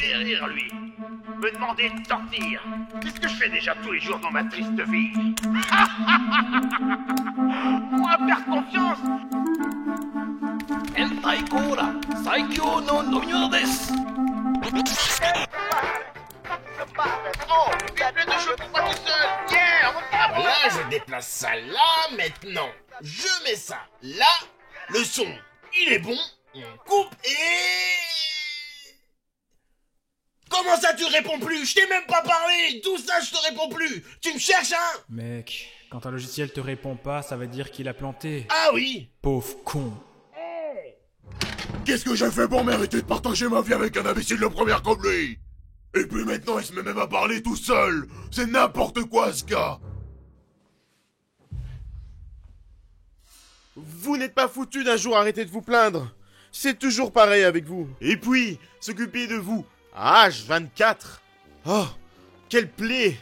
rire, lui. Me demander de sortir. Qu'est-ce que je fais déjà tous les jours dans ma triste vie? Moi, faire confiance. Hentai Cola, Saikyo no Nomino desu. Oh, mais ne joue pas tout seul. Yeah, on Là, je déplace ça là, maintenant. Je mets ça là. Le son, il est bon. On coupe et... Comment ça, tu réponds plus? Je t'ai même pas parlé. Tout ça, je te réponds plus. Tu me cherches, hein? Mec, quand un logiciel te répond pas, ça veut dire qu'il a planté. Ah oui. Pauvre con. Qu'est-ce que j'ai fait pour mériter de partager ma vie avec un imbécile de première comme lui? Et puis maintenant, il se met même à parler tout seul. C'est n'importe quoi, ce gars. Vous n'êtes pas foutu d'un jour arrêter de vous plaindre. C'est toujours pareil avec vous. Et puis, s'occuper de vous. H24. Oh, quelle plaie.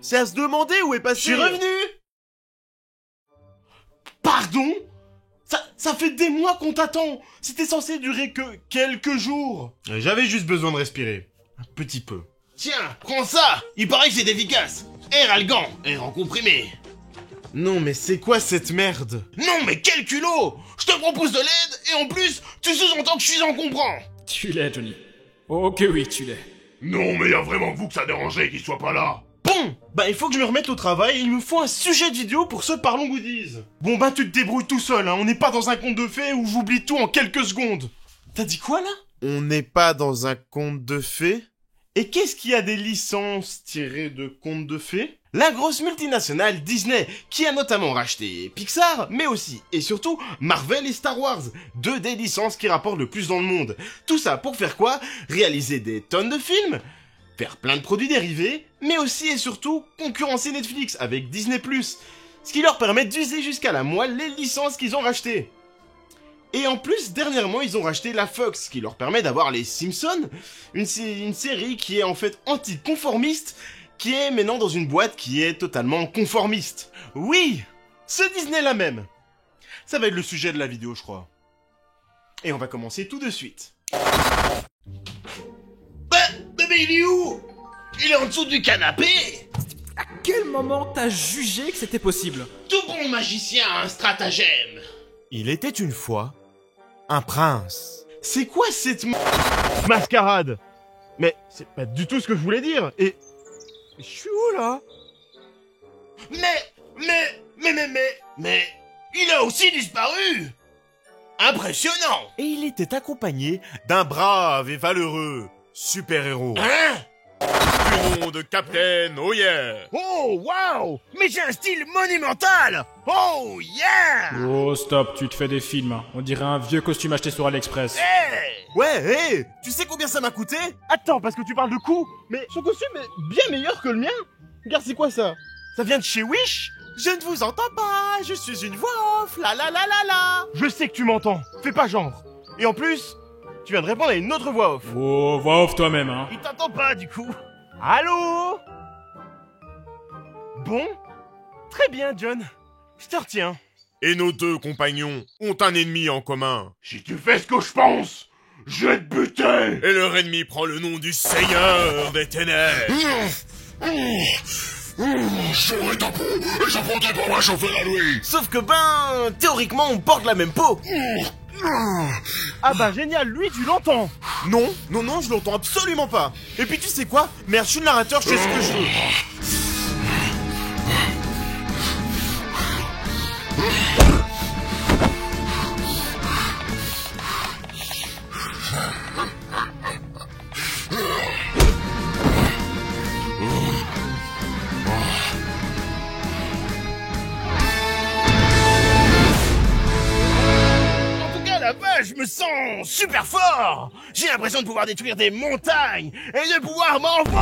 C'est à se demander où est passé... Je suis revenu. Pardon? Ça fait des mois qu'on t'attend. C'était censé durer que quelques jours. J'avais juste besoin de respirer. Un petit peu. Tiens, prends ça. Il paraît que c'est efficace. Air algan, air en comprimé. Non mais c'est quoi cette merde? Non mais quel culot! Je te propose de l'aide et en plus, tu sous-entends que je suis encombrant. Tu l'es, Johnny. Oh que oui, tu l'es. Non, mais y a vraiment que vous que ça dérangeait qu'il soit pas là. Bon, bah il faut que je me remette au travail et il me faut un sujet de vidéo pour ce Parlons Goodies. Bon bah tu te débrouilles tout seul, hein. On n'est pas dans un conte de fées où j'oublie tout en quelques secondes. T'as dit quoi là? On n'est pas dans un conte de fées? Et qu'est-ce qu'il y a des licences tirées de contes de fées? La grosse multinationale Disney, qui a notamment racheté Pixar, mais aussi, et surtout, Marvel et Star Wars, deux des licences qui rapportent le plus dans le monde. Tout ça pour faire quoi? Réaliser des tonnes de films, faire plein de produits dérivés, mais aussi et surtout concurrencer Netflix avec Disney+, ce qui leur permet d'user jusqu'à la moelle les licences qu'ils ont rachetées. Et en plus, dernièrement, ils ont racheté la Fox, ce qui leur permet d'avoir les Simpsons, une série qui est en fait anticonformiste, qui est maintenant dans une boîte qui est totalement conformiste. Oui, ce Disney-là même. Ça va être le sujet de la vidéo, je crois. Et on va commencer tout de suite. Mais il est où? Il est en dessous du canapé. À quel moment t'as jugé que c'était possible? Tout bon magicien a un stratagème. Il était une fois un prince. C'est quoi cette mascarade? Mais c'est pas du tout ce que je voulais dire. Et je suis où là? Mais, il a aussi disparu. Impressionnant. Et il était accompagné d'un brave et valeureux super-héros. Hein? Du nom de Captain, oh yeah. Oh, waouh. Mais j'ai un style monumental. Oh, yeah. Oh stop, tu te fais des films. Hein. On dirait un vieux costume acheté sur AliExpress. Hey. Ouais, hé, tu sais combien ça m'a coûté? Attends, parce que tu parles de coût, mais son costume est bien meilleur que le mien. Regarde, c'est quoi ça? Ça vient de chez Wish? Je ne vous entends pas, je suis une voix off, la la la la la. Je sais que tu m'entends, fais pas genre. Et en plus, tu viens de répondre à une autre voix off. Oh, va off toi-même, hein. Il t'entend pas, du coup. Allô? Bon, très bien, John. Je te retiens. Et nos deux compagnons ont un ennemi en commun. Si tu fais ce que je pense, je vais te buter. Et leur ennemi prend le nom du Seigneur des Ténèbres. J'aurai ta peau et j'apprendrai pour moi chauffer la nuit. Sauf que théoriquement, on porte la même peau. Ah bah génial, lui tu l'entends. Non, je l'entends absolument pas. Et puis tu sais quoi? Merde, je suis le narrateur, je sais ce que je veux. Je me sens super fort. J'ai l'impression de pouvoir détruire des montagnes et de pouvoir m'envoler.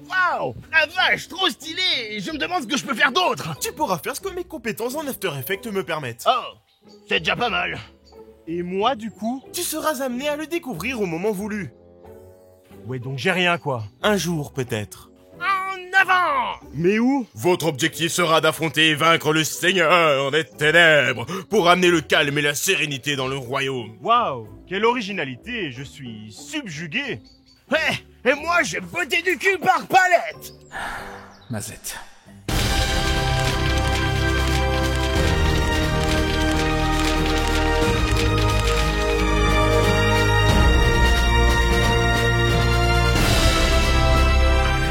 Waouh, la vache, trop stylé. Je me demande ce que je peux faire d'autre. Tu pourras faire ce que mes compétences en After Effects me permettent. Oh, c'est déjà pas mal. Et moi, du coup, tu seras amené à le découvrir au moment voulu. Ouais, donc j'ai rien, quoi. Un jour, peut-être. Oh avant! Mais où? Votre objectif sera d'affronter et vaincre le Seigneur des Ténèbres pour amener le calme et la sérénité dans le royaume. Waouh, quelle originalité, je suis subjugué. Ouais, et moi j'ai botté du cul par palette! Mazette.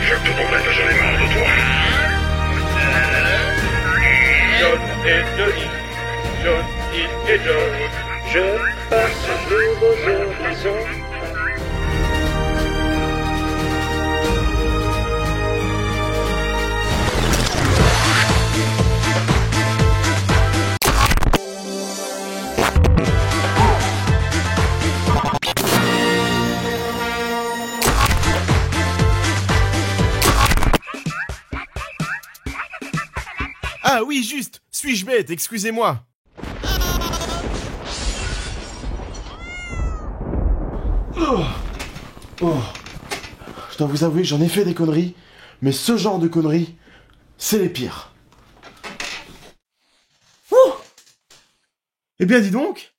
Je te promets que j'en ai marre de toi. John et Denis, John et John, je passe de vos horizons. Ah oui, juste, suis-je bête, excusez-moi. Je dois vous avouer, j'en ai fait des conneries, mais ce genre de conneries, c'est les pires. Eh bien dis donc,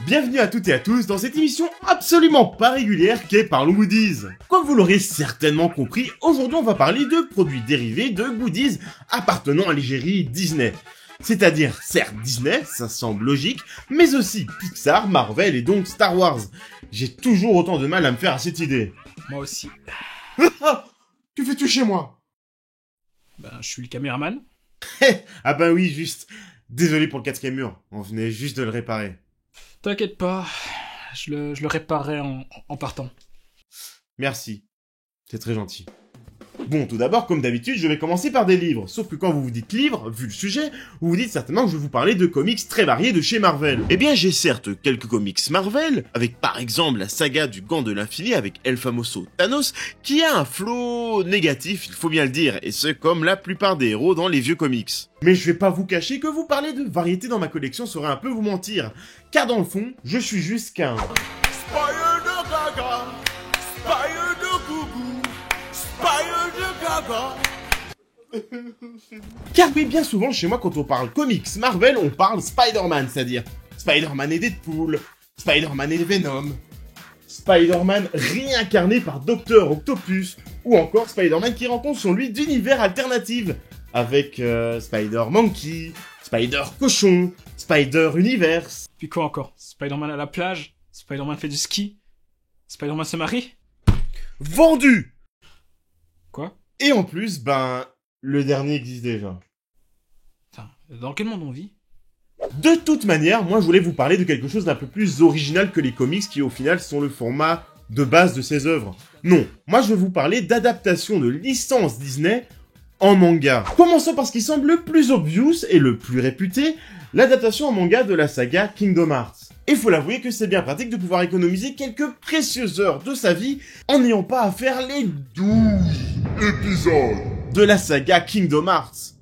bienvenue à toutes et à tous dans cette émission absolument pas régulière qu'est Parlons Goodies. Comme vous l'aurez certainement compris, aujourd'hui on va parler de produits dérivés de goodies appartenant à l'égérie Disney. C'est-à-dire, certes Disney, ça semble logique, mais aussi Pixar, Marvel et donc Star Wars. J'ai toujours autant de mal à me faire à cette idée. Moi aussi. Que fais-tu chez moi? Ben, je suis le caméraman. Ah ben oui, juste. Désolé pour le quatrième mur, on venait juste de le réparer. T'inquiète pas, je le réparerai en partant. Merci, c'est très gentil. Bon, tout d'abord, comme d'habitude, je vais commencer par des livres. Sauf que quand vous vous dites livres, vu le sujet, vous vous dites certainement que je vais vous parler de comics très variés de chez Marvel. Eh bien, j'ai certes quelques comics Marvel, avec par exemple la saga du Gant de l'Infini avec El Famoso Thanos, qui a un flow négatif, il faut bien le dire, et ce comme la plupart des héros dans les vieux comics. Mais je vais pas vous cacher que vous parler de variété dans ma collection serait un peu vous mentir, car dans le fond, je suis juste qu'un... Spider-Gaga, Spider-Gougou, Spider-Gaga. Car oui, bien souvent chez moi quand on parle comics Marvel, on parle Spider-Man, c'est-à-dire Spider-Man et Deadpool, Spider-Man et Venom, Spider-Man réincarné par Dr. Octopus, ou encore Spider-Man qui rencontre son lui d'univers alternatif, avec Spider-Monkey, Spider-Cochon, Spider-Universe. Puis quoi encore? Spider-Man à la plage? Spider-Man fait du ski? Spider-Man se marie? Vendu! Quoi? Et en plus, ben, le dernier existe déjà. Enfin, dans quel monde on vit? De toute manière, moi je voulais vous parler de quelque chose d'un peu plus original que les comics qui au final sont le format de base de ces œuvres. Non, moi je vais vous parler d'adaptation de licences Disney en manga. Commençons par ce qui semble le plus obvious et le plus réputé, l'adaptation en manga de la saga Kingdom Hearts. Et faut l'avouer que c'est bien pratique de pouvoir économiser quelques précieuses heures de sa vie en n'ayant pas à faire les 12 épisodes de la saga Kingdom Hearts.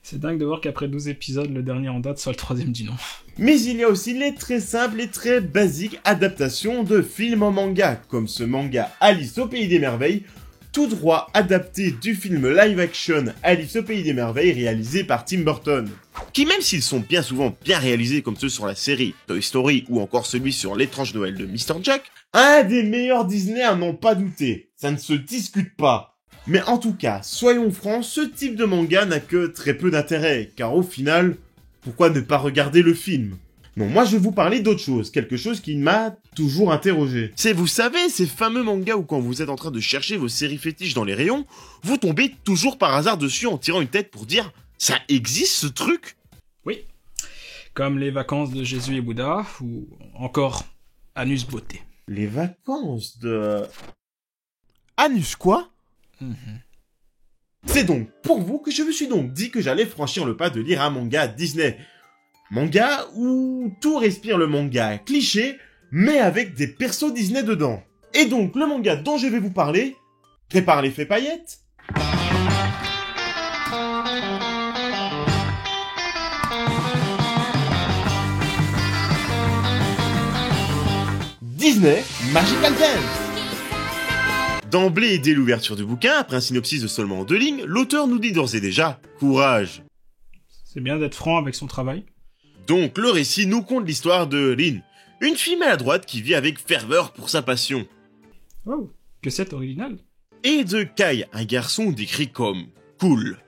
C'est dingue de voir qu'après 12 épisodes, le dernier en date soit le troisième du nom. Mais il y a aussi les très simples et très basiques adaptations de films en manga, comme ce manga Alice au Pays des Merveilles, tout droit adapté du film live-action Alice au Pays des Merveilles réalisé par Tim Burton. Qui même s'ils sont bien souvent bien réalisés comme ceux sur la série Toy Story ou encore celui sur l'étrange Noël de Mr. Jack, un des meilleurs Disney à n'en pas douter, ça ne se discute pas. Mais en tout cas, soyons francs, ce type de manga n'a que très peu d'intérêt, car au final, pourquoi ne pas regarder le film? Non, moi je vais vous parler d'autre chose, quelque chose qui m'a toujours interrogé. C'est, vous savez, ces fameux mangas où quand vous êtes en train de chercher vos séries fétiches dans les rayons, vous tombez toujours par hasard dessus en tirant une tête pour dire « ça existe ce truc ?» Oui. Comme les vacances de Jésus et Bouddha, ou encore Anus Beauté. Les vacances de... Anus quoi? C'est donc pour vous que je me suis donc dit que j'allais franchir le pas de lire un manga Disney. Manga où tout respire le manga cliché, mais avec des persos Disney dedans. Et donc le manga dont je vais vous parler, prépare l'effet paillettes. Disney Magical Dance. D'emblée et dès l'ouverture du bouquin, après un synopsis de seulement 2 lignes, l'auteur nous dit d'ores et déjà « Courage ». C'est bien d'être franc avec son travail. Donc le récit nous conte l'histoire de Lynn, une fille maladroite qui vit avec ferveur pour sa passion. Wow, que c'est original. Et de Kai, un garçon décrit comme « cool ».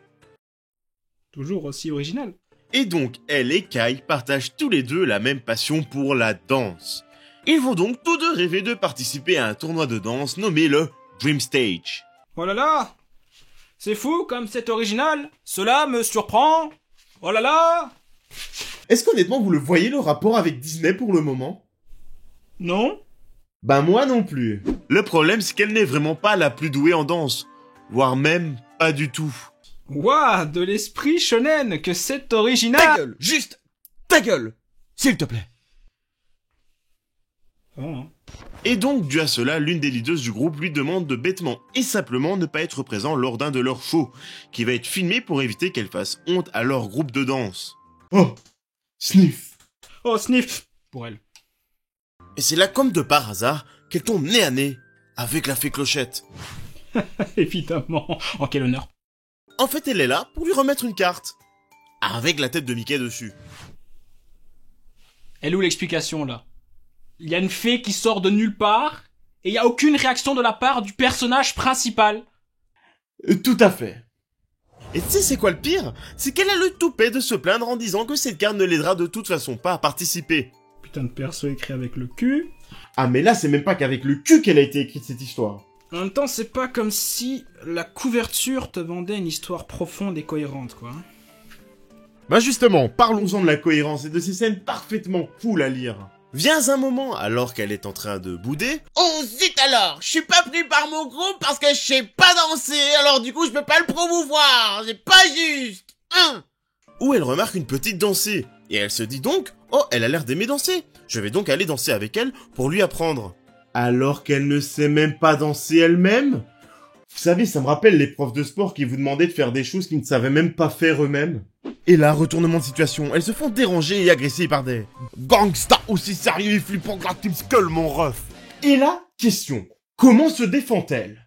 Toujours aussi original. Et donc, elle et Kai partagent tous les deux la même passion pour la danse. Ils vont donc tous deux rêver de participer à un tournoi de danse nommé le Dream Stage. Oh là là! C'est fou comme c'est original! Cela me surprend! Oh là là! Est-ce qu'honnêtement vous le voyez le rapport avec Disney pour le moment? Non? Ben moi non plus. Le problème, c'est qu'elle n'est vraiment pas la plus douée en danse. Voire même pas du tout. Ouah, de l'esprit shonen, que c'est original! Ta gueule, juste ta gueule, s'il te plaît. Oh. Et donc, dû à cela, l'une des leaders du groupe lui demande de bêtement et simplement ne pas être présent lors d'un de leurs shows, qui va être filmé pour éviter qu'elle fasse honte à leur groupe de danse. Oh, sniff. Oh, sniff! Pour elle. Et c'est là comme de par hasard qu'elle tombe nez à nez avec la fée Clochette. Évidemment. En quel honneur. En fait, elle est là pour lui remettre une carte. Avec la tête de Mickey dessus. Elle est où l'explication, là? Il y a une fée qui sort de nulle part, et il y a aucune réaction de la part du personnage principal. Tout à fait. Et tu sais c'est quoi le pire? C'est qu'elle a le toupet de se plaindre en disant que cette carte ne l'aidera de toute façon pas à participer. Putain de perso écrit avec le cul. Ah mais là c'est même pas qu'avec le cul qu'elle a été écrite cette histoire. En même temps, c'est pas comme si la couverture te vendait une histoire profonde et cohérente, quoi. Bah justement, parlons-en de la cohérence et de ces scènes parfaitement cool à lire. Vient un moment, alors qu'elle est en train de bouder, Oh zut alors, je suis pas pris par mon groupe parce que je sais pas danser, alors du coup je peux pas le promouvoir, c'est pas juste. où elle remarque une petite danser. Et elle se dit donc, oh, elle a l'air d'aimer danser. Je vais donc aller danser avec elle pour lui apprendre. Alors qu'elle ne sait même pas danser elle-même? Vous savez, ça me rappelle les profs de sport qui vous demandaient de faire des choses qu'ils ne savaient même pas faire eux-mêmes. Et là, retournement de situation, elles se font déranger et agresser par des gangsters aussi sérieux et flippants que la Team Skull, mon ref. Et là, question. Comment se défend-elle?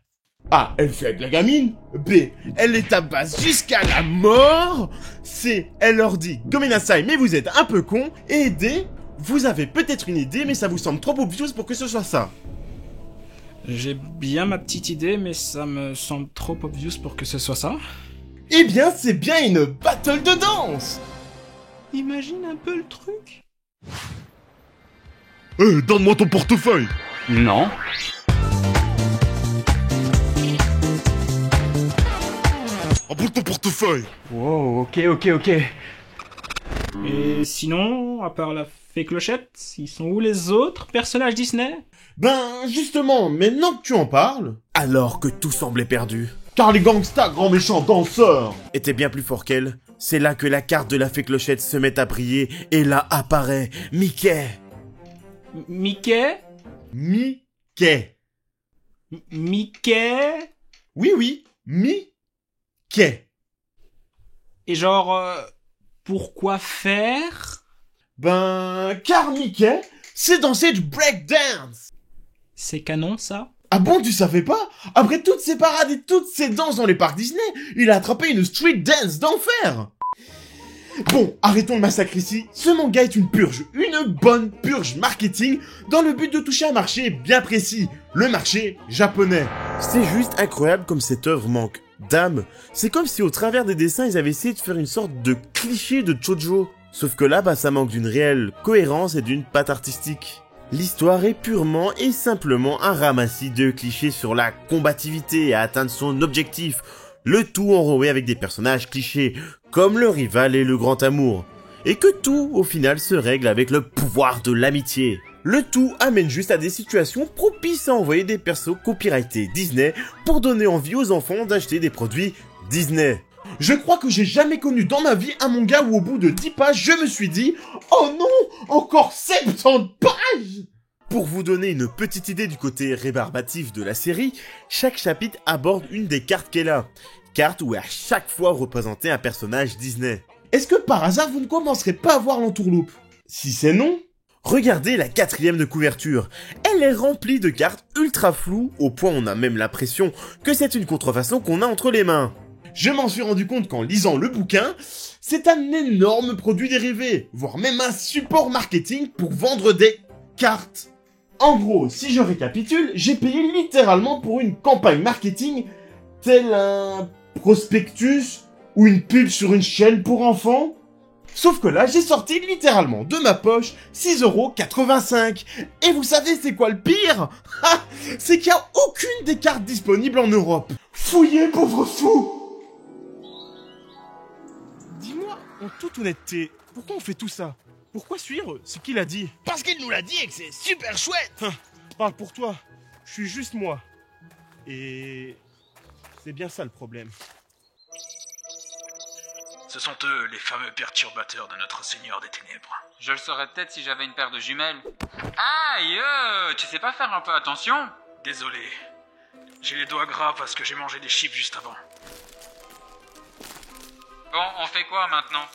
A. Elle fait avec la gamine. B. Elle les tabasse jusqu'à la mort. C. Elle leur dit Gomenasai, mais vous êtes un peu con. Et D. Vous avez peut-être une idée, mais ça vous semble trop obvious pour que ce soit ça. J'ai bien ma petite idée, mais ça me semble trop obvious pour que ce soit ça. Eh bien, c'est bien une battle de danse. Imagine un peu le truc. Hé, donne-moi ton portefeuille. Non. Emboule ton portefeuille. Wow, ok. Et sinon, à part la fée Clochette, ils sont où les autres personnages Disney? Ben, justement, maintenant que tu en parles, Alors que tout semblait perdu, car les gangsters grands méchants danseurs était bien plus fort qu'elle, c'est là que la carte de la fée Clochette se met à briller, et là apparaît Mickey. Mickey? Mickey. Mickey? Oui, Mickey. Et genre, pourquoi faire? Ben, car Mickey, c'est danser du breakdance. C'est canon, ça? Ah bon, tu savais pas? Après toutes ces parades et toutes ces danses dans les parcs Disney, il a attrapé une street dance d'enfer. Bon, arrêtons le massacre ici. Ce manga est une purge, une bonne purge marketing dans le but de toucher un marché bien précis, le marché japonais. C'est juste incroyable comme cette œuvre manque d'âme. C'est comme si au travers des dessins, ils avaient essayé de faire une sorte de cliché de Chojo. Sauf que là, ça manque d'une réelle cohérence et d'une patte artistique. L'histoire est purement et simplement un ramassis de clichés sur la combativité à atteindre son objectif. Le tout enrobé avec des personnages clichés, comme le rival et le grand amour. Et que tout, au final, se règle avec le pouvoir de l'amitié. Le tout amène juste à des situations propices à envoyer des persos copyrightés Disney pour donner envie aux enfants d'acheter des produits Disney. Je crois que j'ai jamais connu dans ma vie un manga où au bout de 10 pages, je me suis dit « Oh non, encore 70 pages !» Pour vous donner une petite idée du côté rébarbatif de la série, chaque chapitre aborde une des cartes qu'elle a. Carte où est à chaque fois représenté un personnage Disney. Est-ce que par hasard vous ne commencerez pas à voir l'entourloupe? Si c'est non, Regardez la 4e de couverture. Elle est remplie de cartes ultra floues, au point où on a même l'impression que c'est une contrefaçon qu'on a entre les mains. Je m'en suis rendu compte qu'en lisant le bouquin, c'est un énorme produit dérivé, voire même un support marketing pour vendre des cartes. En gros, si je récapitule, j'ai payé littéralement pour une campagne marketing tel un prospectus ou une pub sur une chaîne pour enfants. Sauf que là, j'ai sorti littéralement de ma poche 6,85 €. Et vous savez c'est quoi le pire? C'est qu'il n'y a aucune des cartes disponibles en Europe. Fouillez, pauvre fou! Dis-moi, en toute honnêteté, pourquoi on fait tout ça? Pourquoi suivre ce qu'il a dit? Parce qu'il nous l'a dit et que c'est super chouette. Parle pour toi, je suis juste moi. Et c'est bien ça le problème. Ce sont eux, les fameux perturbateurs de notre Seigneur des Ténèbres. Je le saurais peut-être si j'avais une paire de jumelles. Aïe, tu sais pas faire un peu attention? Désolé. J'ai les doigts gras parce que j'ai mangé des chips juste avant. Bon, on fait quoi maintenant?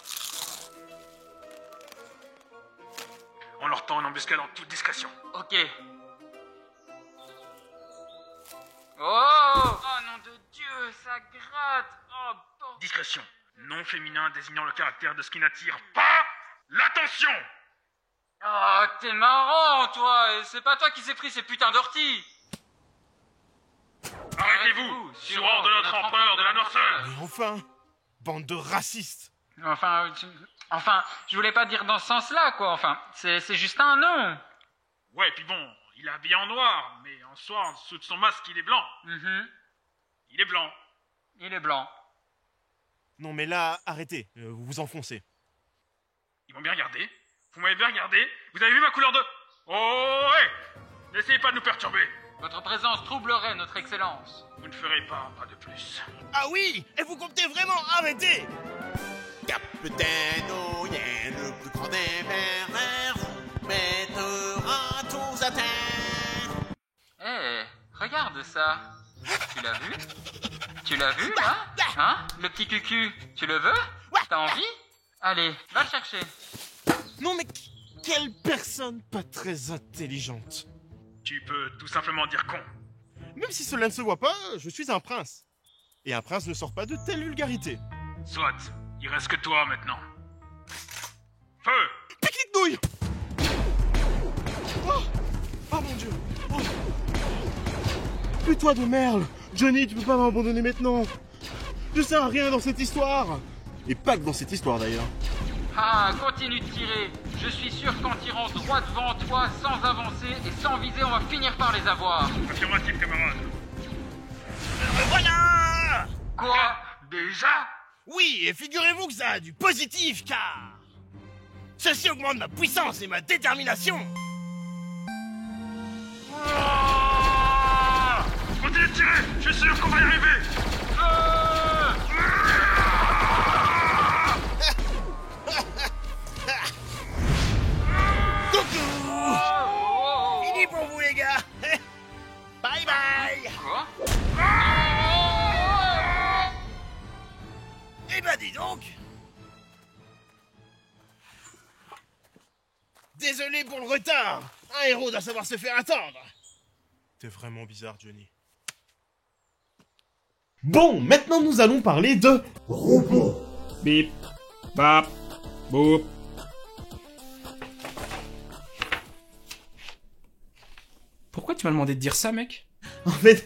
On leur tend une embuscade en toute discrétion. Ok. Oh nom de Dieu, ça gratte. Oh, bordel. Discrétion. Nom féminin désignant le caractère de ce qui n'attire pas l'attention. Oh, t'es marrant, toi. Et c'est pas toi qui s'est pris ces putains d'orties. Arrêtez-vous, sur ordre de notre empereur de la noirceur. Mais enfin, bande de racistes. Enfin, je voulais pas dire dans ce sens-là, quoi. Enfin, c'est juste un nom. Ouais, puis bon, il est habillé en noir, mais en soi, en dessous de son masque, il est blanc. Il est blanc. Il est blanc. Non mais là, arrêtez, vous vous enfoncez. Ils m'ont bien regardé. Vous m'avez bien regardé. Vous avez vu ma couleur de... Oh, ouais. N'essayez pas de nous perturber. Votre présence troublerait notre excellence. Vous ne ferez pas de plus. Ah oui, et vous comptez vraiment arrêter? Capitaine Oyen, le plus grand des mers, mettra tous à terre. Eh, regarde ça. Tu l'as vu? Tu l'as vu, là? Hein? Le petit cucu, tu le veux? T'as envie? Allez, va le chercher. Non mais quelle personne pas très intelligente. Tu peux tout simplement dire con. Même si cela ne se voit pas, je suis un prince. Et un prince ne sort pas de telle vulgarité. Soit, il reste que toi maintenant. Feu! Pique-nique douille. Oh mon Dieu. Oh. Putain de merle. Johnny, tu peux pas m'abandonner maintenant. Je sers à rien dans cette histoire. Et pas que dans cette histoire d'ailleurs. Ah, continue de tirer. Je suis sûr qu'en tirant droit devant toi, sans avancer et sans viser, on va finir par les avoir. Affirmatif, camarade. Voilà. Quoi? Déjà? Oui, et figurez-vous que ça a du positif, car... ceci augmente ma puissance et ma détermination. Continuez de tirer. Je suis sûr qu'on va y arriver. Fini pour vous, les gars. Bye bye. Quoi? Eh ben dis donc. Désolé pour le retard. Un héros doit savoir se faire attendre. T'es vraiment bizarre, Johnny. Bon, maintenant nous allons parler de robots. Bip, bap, boop. Pourquoi tu m'as demandé de dire ça, mec? En fait,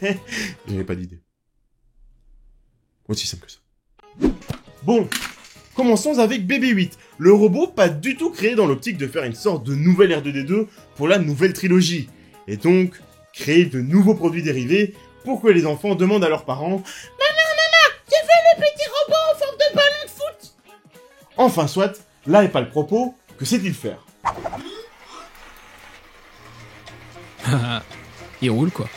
j'avais pas d'idée. Aussi simple que ça. Bon, commençons avec BB-8, le robot pas du tout créé dans l'optique de faire une sorte de nouvelle R2D2 pour la nouvelle trilogie, et donc créer de nouveaux produits dérivés pour que les enfants demandent à leurs parents « Maman, tu veux le petit robot en forme de ballon de foot ?» Enfin soit, là est pas le propos, que sait-il faire? Il roule quoi.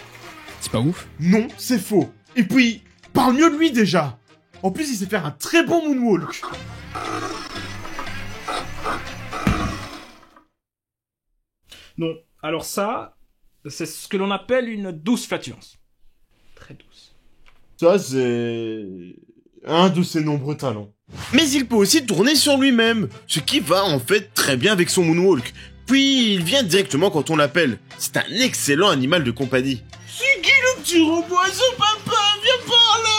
C'est pas ouf. Non, c'est faux. Et puis, parle mieux de lui déjà. En plus, il sait faire un très bon moonwalk. Non, alors ça, c'est ce que l'on appelle une douce flatulence. Très douce. Ça, c'est un de ses nombreux talents. Mais il peut aussi tourner sur lui-même, ce qui va en fait très bien avec son moonwalk. Puis il vient directement quand on l'appelle. C'est un excellent animal de compagnie. C'est qui le petit robot à son papa? Viens par là.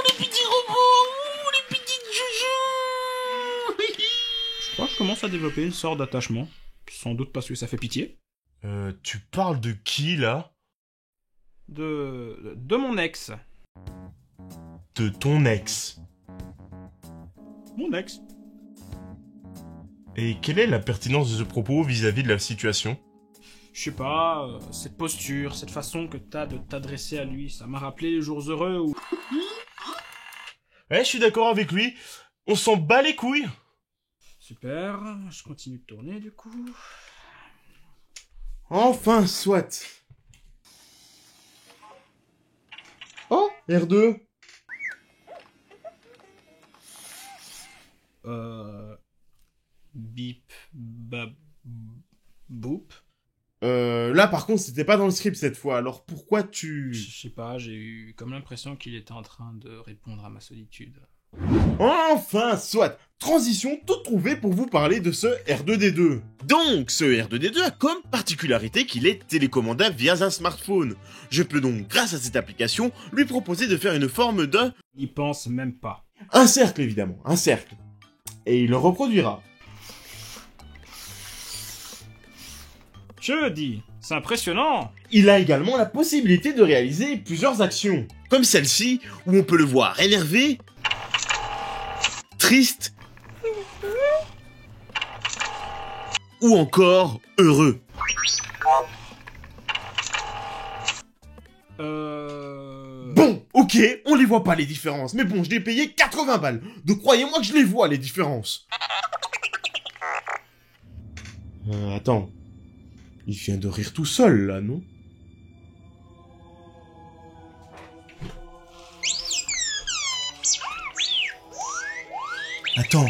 Les petits robots, les petites joujoux. Je crois que je commence à développer une sorte d'attachement. Sans doute parce que ça fait pitié. Tu parles de qui, là? De mon ex. De ton ex. Mon ex. Et quelle est la pertinence de ce propos vis-à-vis de la situation? Je sais pas, cette posture, cette façon que t'as de t'adresser à lui, ça m'a rappelé les jours heureux où... Ouais, je suis d'accord avec lui. On s'en bat les couilles. Super, je continue de tourner du coup. Enfin, soit. Oh, R2. Bip, bap, boop. Là par contre c'était pas dans le script cette fois, alors pourquoi tu... Je sais pas, j'ai eu comme l'impression qu'il était en train de répondre à ma solitude. Enfin, soit. Transition toute trouvée pour vous parler de ce R2D2. Donc, ce R2D2 a comme particularité qu'il est télécommandable via un smartphone. Je peux donc, grâce à cette application, lui proposer de faire une forme de... Il pense même pas. Un cercle évidemment, un cercle. Et il le reproduira. Je dis, c'est impressionnant. Il a également la possibilité de réaliser plusieurs actions. Comme celle-ci, où on peut le voir énervé, triste, ou encore heureux. Bon, ok, on les voit pas les différences, mais bon, je l'ai payé 80 balles, donc croyez-moi que je les vois les différences. Attends, il vient de rire tout seul là, non? Attends,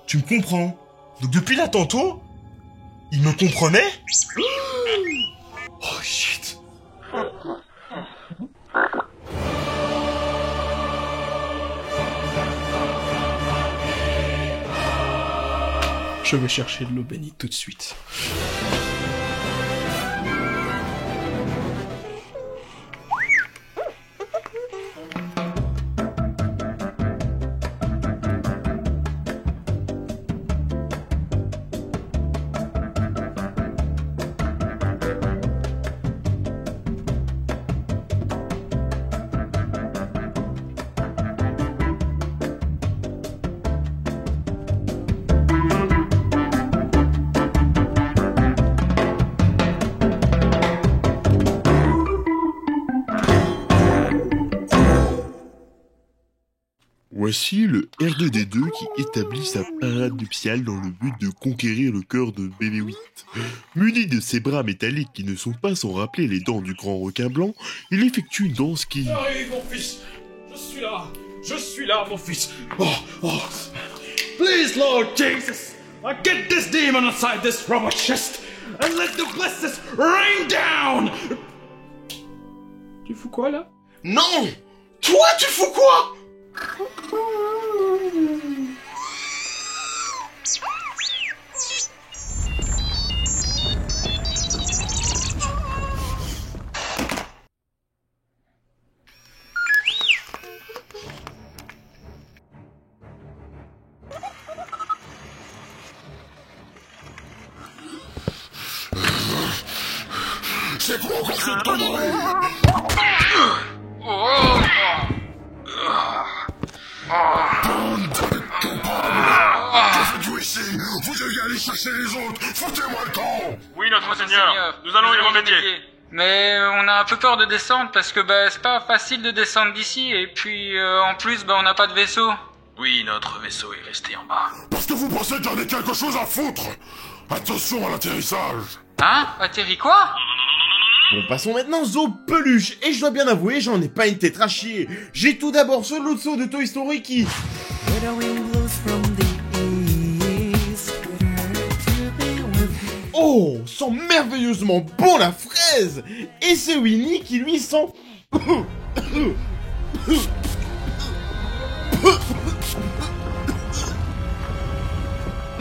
tu me comprends? Donc depuis là tantôt, il me comprenait? Oh shit. Je vais chercher de l'eau bénite tout de suite. Voici le R2D2 qui établit sa parade nuptiale dans le but de conquérir le cœur de BB-8. Muni de ses bras métalliques qui ne sont pas sans rappeler les dents du grand requin blanc, il effectue une danse qui... J'arrive, mon fils. Je suis là, mon fils. Oh. Please, Lord Jesus, get this demon inside this rubber chest and let the blessings rain down. Tu fous quoi, là? Non! Toi, tu fous quoi? C'est quoi encore cette connerie? Que faites-vous ici? Vous deviez aller chercher les autres. Foutez-moi le camp. Oui, notre seigneur, nous allons y remédier. Mais on a un peu peur de descendre parce que c'est pas facile de descendre d'ici et puis en plus on n'a pas de vaisseau. Oui, notre vaisseau est resté en bas. Parce que vous pensez que j'en ai quelque chose à foutre. Attention à l'atterrissage. Hein? Atterri quoi? Bon, passons maintenant aux peluches, et je dois bien avouer, j'en ai pas une tête à chier. J'ai tout d'abord ce Lotso de Toy Story qui... Oh, sent merveilleusement bon la fraise. Et ce Winnie qui lui sent...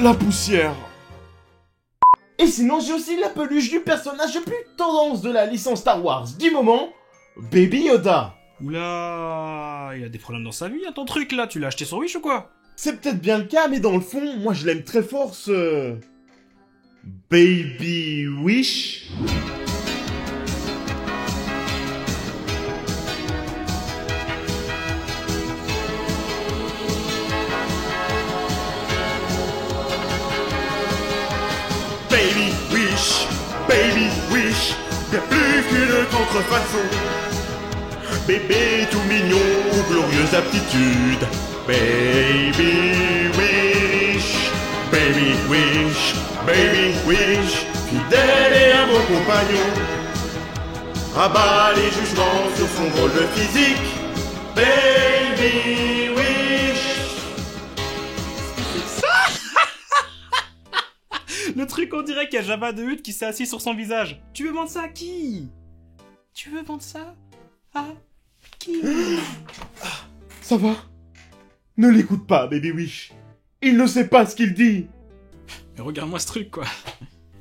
la poussière. Et sinon, j'ai aussi la peluche du personnage le plus tendance de la licence Star Wars du moment, Baby Yoda. Oula, il a des problèmes dans sa vie, hein, ton truc là, tu l'as acheté sur Wish ou quoi? C'est peut-être bien le cas, mais dans le fond, moi je l'aime très fort ce... Baby Wish. Baby Wish, bien plus qu'une contrefaçon. Bébé tout mignon aux glorieuses aptitudes. Baby Wish, Baby Wish, Baby Wish, fidèle et un bon compagnon. Rabat les jugements sur son rôle de physique. Baby Wish. Le truc, on dirait qu'il y a Jabba de Hutt qui s'est assis sur son visage. Tu veux vendre ça à qui? Tu veux vendre ça à qui? Ça va? Ne l'écoute pas, Baby Wish. Il ne sait pas ce qu'il dit. Mais regarde-moi ce truc, quoi.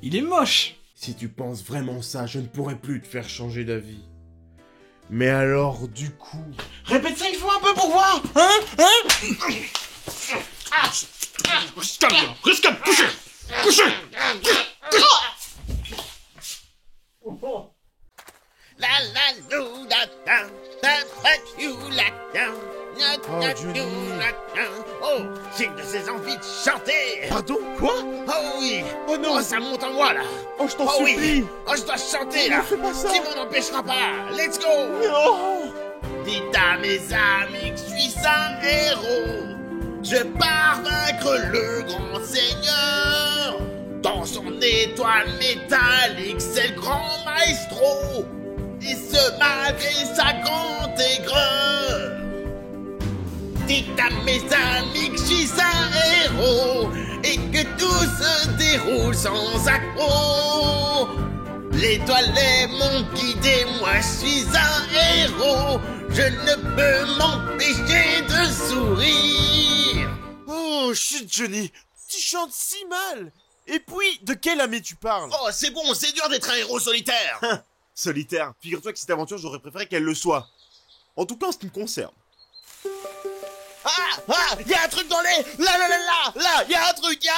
Il est moche. Si tu penses vraiment ça, je ne pourrais plus te faire changer d'avis. Mais alors, du coup... Répète ça une fois un peu pour voir. Hein? Riscade, couchez. Couchez. La la lou da da da da you la down. Oh, j'ai de ces envies de chanter. Pardon? Quoi? Oh oui. Oh non. Oh, ça monte en moi là. Oh, je t'en Oh supplie. oui. Oh, je dois chanter là. Ne fais pas ça. Tu m'en empêcheras pas. Let's go. Non. Dites à mes amis que je suis un héros. Je pars vaincre le grand seigneur. Dans son étoile métallique, c'est le grand maestro. Et ce malgré sa grande aigreur. Dites à mes amis que je suis un héros et que tout se déroule sans accroc. L'étoile est mon guide et moi je suis un héros. Je ne peux m'empêcher de sourire. Oh, chut, Johnny. Tu chantes si mal. Et puis, de quelle amie tu parles? Oh, c'est bon, c'est dur d'être un héros solitaire. Solitaire. Figure-toi que cette aventure, j'aurais préféré qu'elle le soit. En tout cas, en ce qui me concerne. Ah, y a un truc dans les... Là, y a un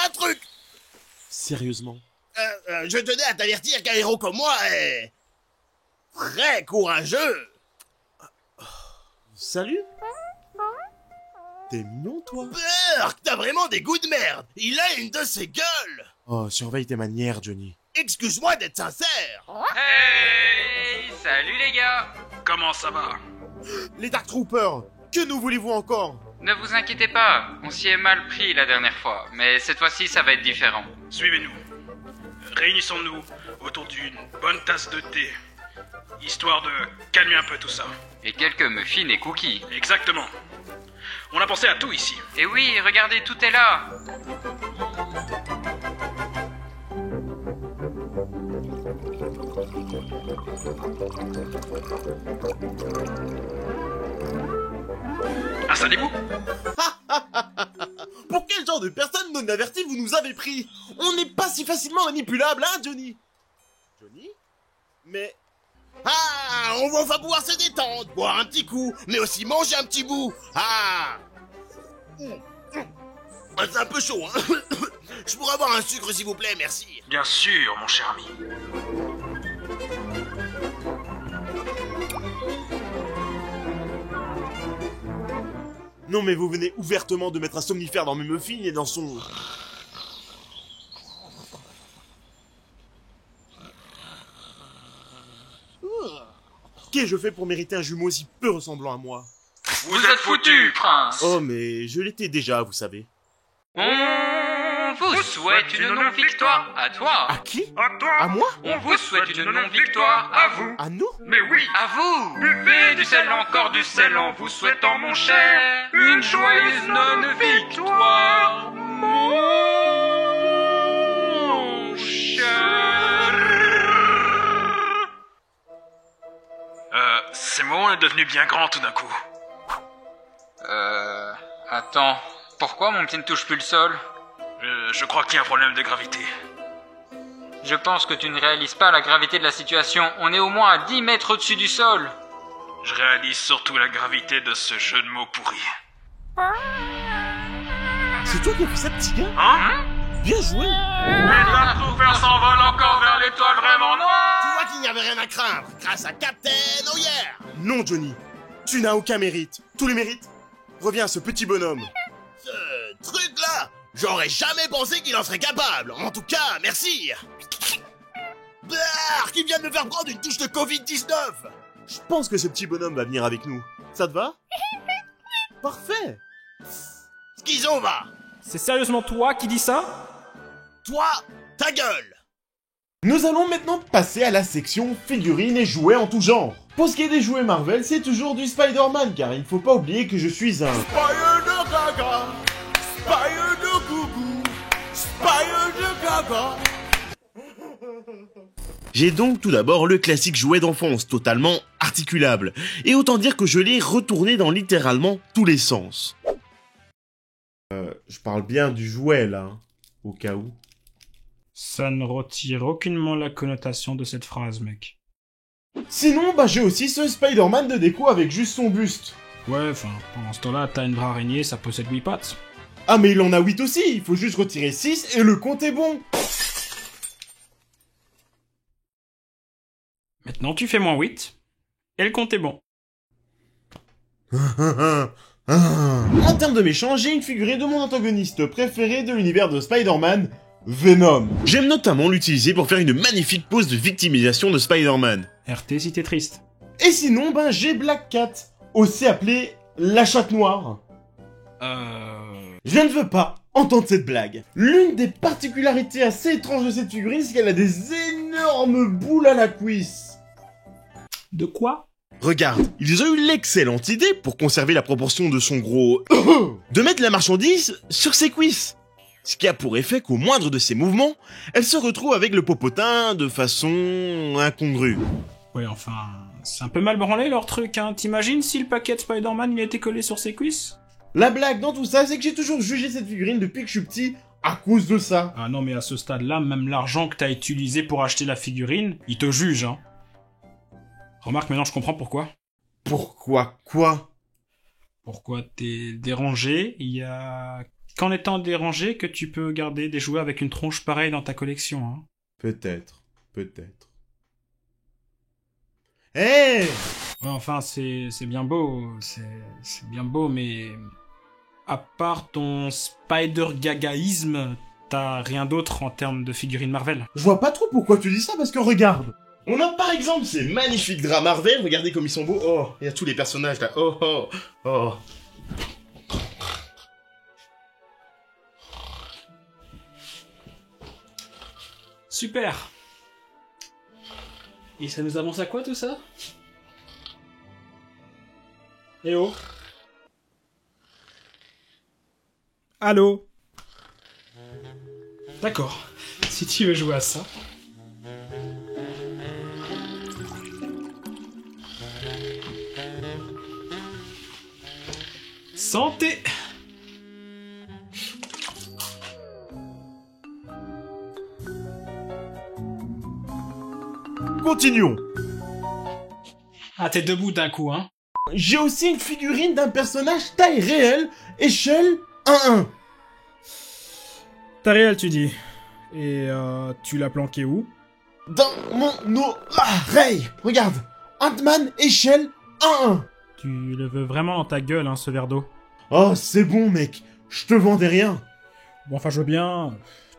truc. Sérieusement? Je tenais à t'avertir qu'un héros comme moi est... très courageux. Salut? T'es mignon, toi? Burk, t'as vraiment des goûts de merde. Il a une de ses gueules. Oh, surveille tes manières, Johnny. Excuse-moi d'être sincère. Hey, salut les gars. Comment ça va? Les Dark Troopers! Que nous voulez-vous encore? Ne vous inquiétez pas, on s'y est mal pris la dernière fois, mais cette fois-ci ça va être différent. Suivez-nous. Réunissons-nous autour d'une bonne tasse de thé, histoire de calmer un peu tout ça. Et quelques muffins et cookies. Exactement. On a pensé à tout ici. Et oui, regardez, tout est là. Installez-vous. Pour quel genre de personne non avertie vous nous avez pris? On n'est pas si facilement manipulable, hein, Johnny? Johnny? Mais... Ah, on va pouvoir se détendre, boire un petit coup, mais aussi manger un petit bout. Ah, c'est un peu chaud, hein. Je pourrais avoir un sucre, s'il vous plaît, merci. Bien sûr, mon cher ami. Non mais vous venez ouvertement de mettre un somnifère dans mes muffins et dans son... Qu'ai-je fait pour mériter un jumeau aussi peu ressemblant à moi? Vous êtes foutus, prince. Oh mais je l'étais déjà, vous savez. On vous souhaite une non-victoire à toi. À qui? À toi. À moi? On vous souhaite une non-victoire à vous. À nous? Mais oui. À vous. Buvez du sel, encore du sel, en vous souhaitant, mon cher, une joyeuse non-victoire, mon cher. C'est moi, on est devenu bien grand tout d'un coup. Attends, pourquoi mon pied ne touche plus le sol? Je crois qu'il y a un problème de gravité. Je pense que tu ne réalises pas la gravité de la situation. On est au moins à 10 mètres au-dessus du sol. Je réalise surtout la gravité de ce jeu de mots pourri. C'est toi qui as fait ça, petit gars? Hein? Bien joué! Les Darktroopers s'envolent encore vers l'étoile vraiment Tu noire! vois qu'il n'y avait rien à craindre, grâce à Captain Oh yeah! Non, Johnny. Tu n'as aucun mérite. Tous les mérites reviens à ce petit bonhomme. Ce truc-là, j'aurais jamais pensé qu'il en serait capable. En tout cas, merci. Brrr, qui vient de me faire prendre une touche de Covid-19. Je pense que ce petit bonhomme va venir avec nous. Ça te va? Parfait. Schizo va. C'est sérieusement toi qui dis ça? Toi, ta gueule. Nous allons maintenant passer à la section figurines et jouets en tout genre. Pour ce qui est des jouets Marvel, c'est toujours du Spider-Man, car il ne faut pas oublier que je suis un... Spire de gaga, Spire de gougou, Spire de gaga. J'ai donc tout d'abord le classique jouet d'enfance, totalement articulable. Et autant dire que je l'ai retourné dans littéralement tous les sens. Je parle bien du jouet, là, hein, au cas où. Ça ne retire aucunement la connotation de cette phrase, mec. Sinon, j'ai aussi ce Spider-Man de déco avec juste son buste. Ouais, enfin, pendant ce temps-là, t'as une vraie araignée, ça possède 8 pattes. Ah, mais il en a 8 aussi, il faut juste retirer 6 et le compte est bon. Maintenant, tu fais moins 8, et le compte est bon. En termes de méchants, j'ai une figurine de mon antagoniste préféré de l'univers de Spider-Man, Venom. J'aime notamment l'utiliser pour faire une magnifique pose de victimisation de Spider-Man. RT si t'es triste. Et sinon, j'ai Black Cat, aussi appelée la chatte noire. Je ne veux pas entendre cette blague. L'une des particularités assez étranges de cette figurine, c'est qu'elle a des énormes boules à la cuisse. De quoi? Regarde, ils ont eu l'excellente idée, pour conserver la proportion de son gros... de mettre la marchandise sur ses cuisses. Ce qui a pour effet qu'au moindre de ses mouvements, elle se retrouve avec le popotin de façon incongrue. Ouais, enfin, c'est un peu mal branlé leur truc, hein. T'imagines si le paquet de Spider-Man il était collé sur ses cuisses? La blague dans tout ça, c'est que j'ai toujours jugé cette figurine depuis que je suis petit, à cause de ça. Ah non, mais à ce stade-là, même l'argent que t'as utilisé pour acheter la figurine, il te juge, hein. Remarque, maintenant je comprends pourquoi. Pourquoi quoi? Pourquoi t'es dérangé? Il y a qu'en étant dérangé que tu peux garder des jouets avec une tronche pareille dans ta collection, hein. Peut-être. Hé! Ouais, enfin, c'est bien beau, c'est bien beau, mais... À part ton spider-gagaïsme, t'as rien d'autre en termes de figurines Marvel. Je vois pas trop pourquoi tu dis ça, parce que regarde. On a par exemple ces magnifiques draps Marvel, regardez comme ils sont beaux. Oh, il y a tous les personnages là. Oh, oh, oh. Super. Et ça nous avance à quoi tout ça? Eh oh. Allô? D'accord. Si tu veux jouer à ça... Santé! Continuons. Ah, t'es debout d'un coup, hein? J'ai aussi une figurine d'un personnage taille réelle, échelle 1-1. T'as réel, tu dis. Et tu l'as planqué où? Dans mon oreille. Regarde. Ant-Man, échelle 1-1. Tu le veux vraiment dans ta gueule, hein, ce verre d'eau. Oh, c'est bon, mec. Je te vendais rien. Bon, enfin, je veux bien...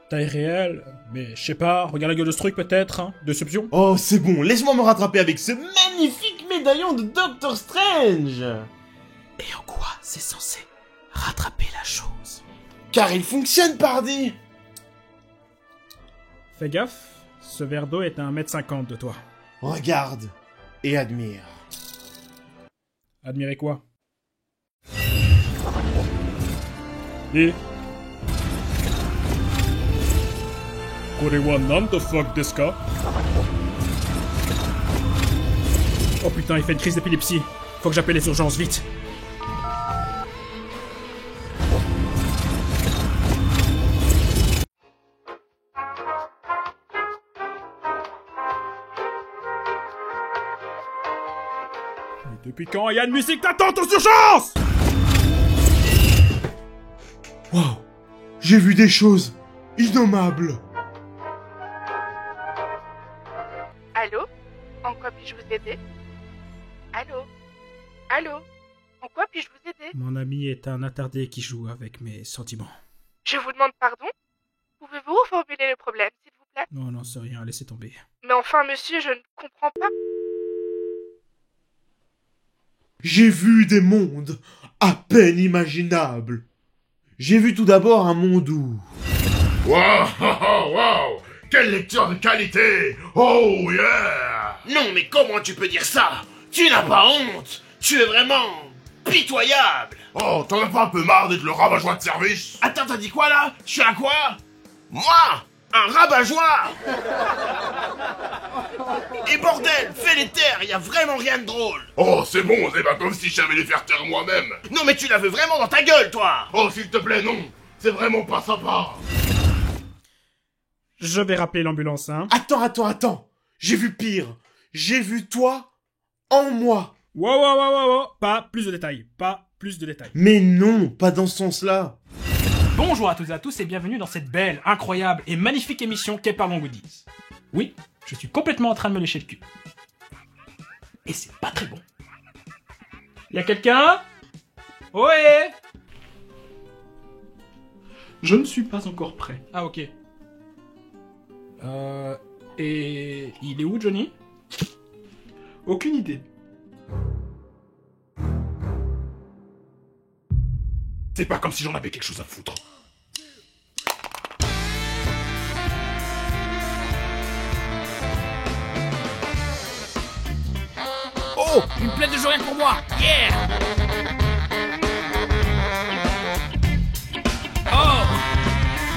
Taille réelle, mais je sais pas, regarde la gueule de ce truc peut-être, hein, déception. Oh, c'est bon, laisse-moi me rattraper avec ce magnifique médaillon de Doctor Strange. Et en quoi c'est censé rattraper la chose? Car il fonctionne, pardi. Fais gaffe, ce verre d'eau est à 1m50 de toi. Regarde et admire. Admirer quoi? Et... Korewa nan the fuck desu ka? Oh putain, il fait une crise d'épilepsie. Faut que j'appelle les urgences, vite. Depuis quand il y a une musique d'attente aux urgences? Wow, j'ai vu des choses innommables. Allô? En quoi puis-je vous aider? Allô? Allô? En quoi puis-je vous aider? Mon ami est un attardé qui joue avec mes sentiments. Je vous demande pardon? Pouvez-vous reformuler le problème, s'il vous plaît? Non, c'est rien, laissez tomber. Mais enfin, monsieur, je ne comprends pas. J'ai vu des mondes à peine imaginables. J'ai vu tout d'abord un monde où... Wow! Quelle lecture de qualité! Oh yeah! Non, mais comment tu peux dire ça? Tu n'as pas honte? Tu es vraiment pitoyable! Oh, t'en as pas un peu marre d'être le rabat-joie de service? Attends, t'as dit quoi là? Je suis à quoi? Moi? Un rabat-joie? Et bordel, fais les taire, y a vraiment rien de drôle! Oh, c'est bon, c'est pas comme si je savais les faire taire moi-même! Non mais tu la veux vraiment dans ta gueule, toi! Oh, s'il te plaît, non! C'est vraiment pas sympa! Je vais rappeler l'ambulance, hein. Attends. J'ai vu pire. J'ai vu toi en moi. Wow. Pas plus de détails. Mais non, pas dans ce sens-là. Bonjour à toutes et à tous et bienvenue dans cette belle, incroyable et magnifique émission qu'est Parlons Goodies. Oui, je suis complètement en train de me lécher le cul. Et c'est pas très bon. Y'a quelqu'un? Ohé! Je ne suis pas encore prêt. Ah ok. Et... il est où, Johnny? Aucune idée. C'est pas comme si j'en avais quelque chose à foutre. Oh, une plaide de jour rien pour moi. Yeah. Oh.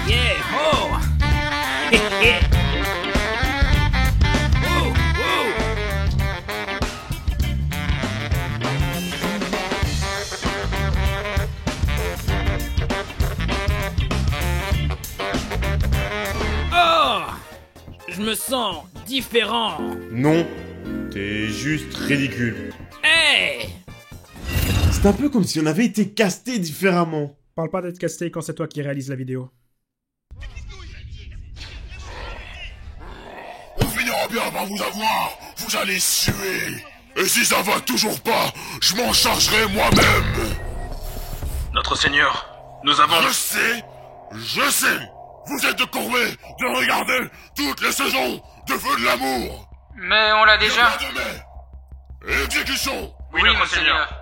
Yeah. Oh. Oh, je me sens différent. Non, t'es juste ridicule. Hey. C'est un peu comme si on avait été casté différemment. Parle pas d'être casté quand c'est toi qui réalise la vidéo. On finira bien par vous avoir. Vous allez suer. Et si ça va toujours pas, je m'en chargerai moi-même. Notre Seigneur, nous avons... Je sais. Vous êtes de Courbet de regarder toutes les saisons de Feu de l'amour. Mais on l'a déjà. Exécution. Oui, notre Seigneur.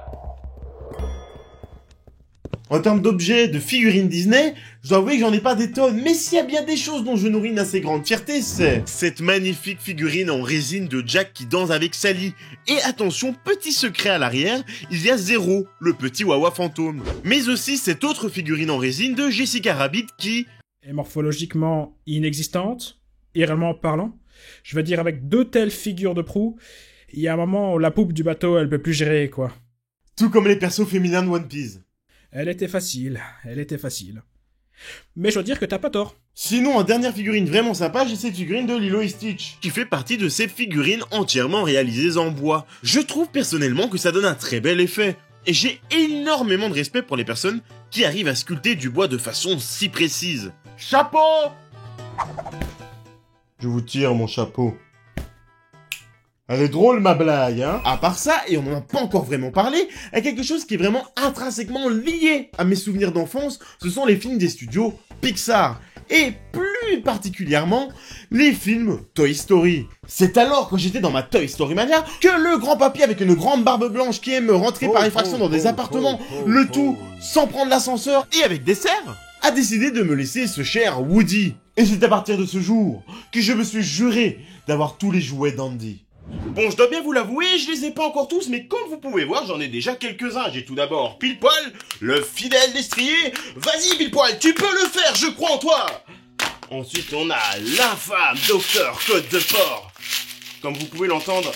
En termes d'objets, de figurines Disney, je dois avouer que j'en ai pas des tonnes, mais s'il y a bien des choses dont je nourris une assez grande fierté, c'est... cette magnifique figurine en résine de Jack qui danse avec Sally. Et attention, petit secret à l'arrière, il y a Zéro, le petit Wawa fantôme. Mais aussi cette autre figurine en résine de Jessica Rabbit qui... est morphologiquement inexistante, et réellement parlant. Je veux dire, avec deux telles figures de proue, il y a un moment où la poupe du bateau, elle peut plus gérer, quoi. Tout comme les persos féminins de One Piece. Elle était facile. Mais je dois dire que t'as pas tort. Sinon, en dernière figurine vraiment sympa, j'ai cette figurine de Lilo et Stitch, qui fait partie de ces figurines entièrement réalisées en bois. Je trouve personnellement que ça donne un très bel effet. Et j'ai énormément de respect pour les personnes qui arrivent à sculpter du bois de façon si précise. Chapeau! Je vous tire mon chapeau. Elle est drôle ma blague, hein? À part ça, et on n'en a pas encore vraiment parlé, il y a quelque chose qui est vraiment intrinsèquement lié à mes souvenirs d'enfance, ce sont les films des studios Pixar. Et plus particulièrement, les films Toy Story. C'est alors, quand j'étais dans ma Toy Story mania, que le grand papy avec une grande barbe blanche qui aime rentrer par effraction dans des appartements, le tout sans prendre l'ascenseur et avec dessert, a décidé de me laisser ce cher Woody. Et c'est à partir de ce jour que je me suis juré d'avoir tous les jouets d'Andy. Bon, je dois bien vous l'avouer, je les ai pas encore tous, mais comme vous pouvez voir, j'en ai déjà quelques-uns. J'ai tout d'abord Pile-Poil, le fidèle destrier. Vas-y Pile-Poil, tu peux le faire, je crois en toi. Ensuite, on a l'infâme Docteur Côte de Porc. Comme vous pouvez l'entendre,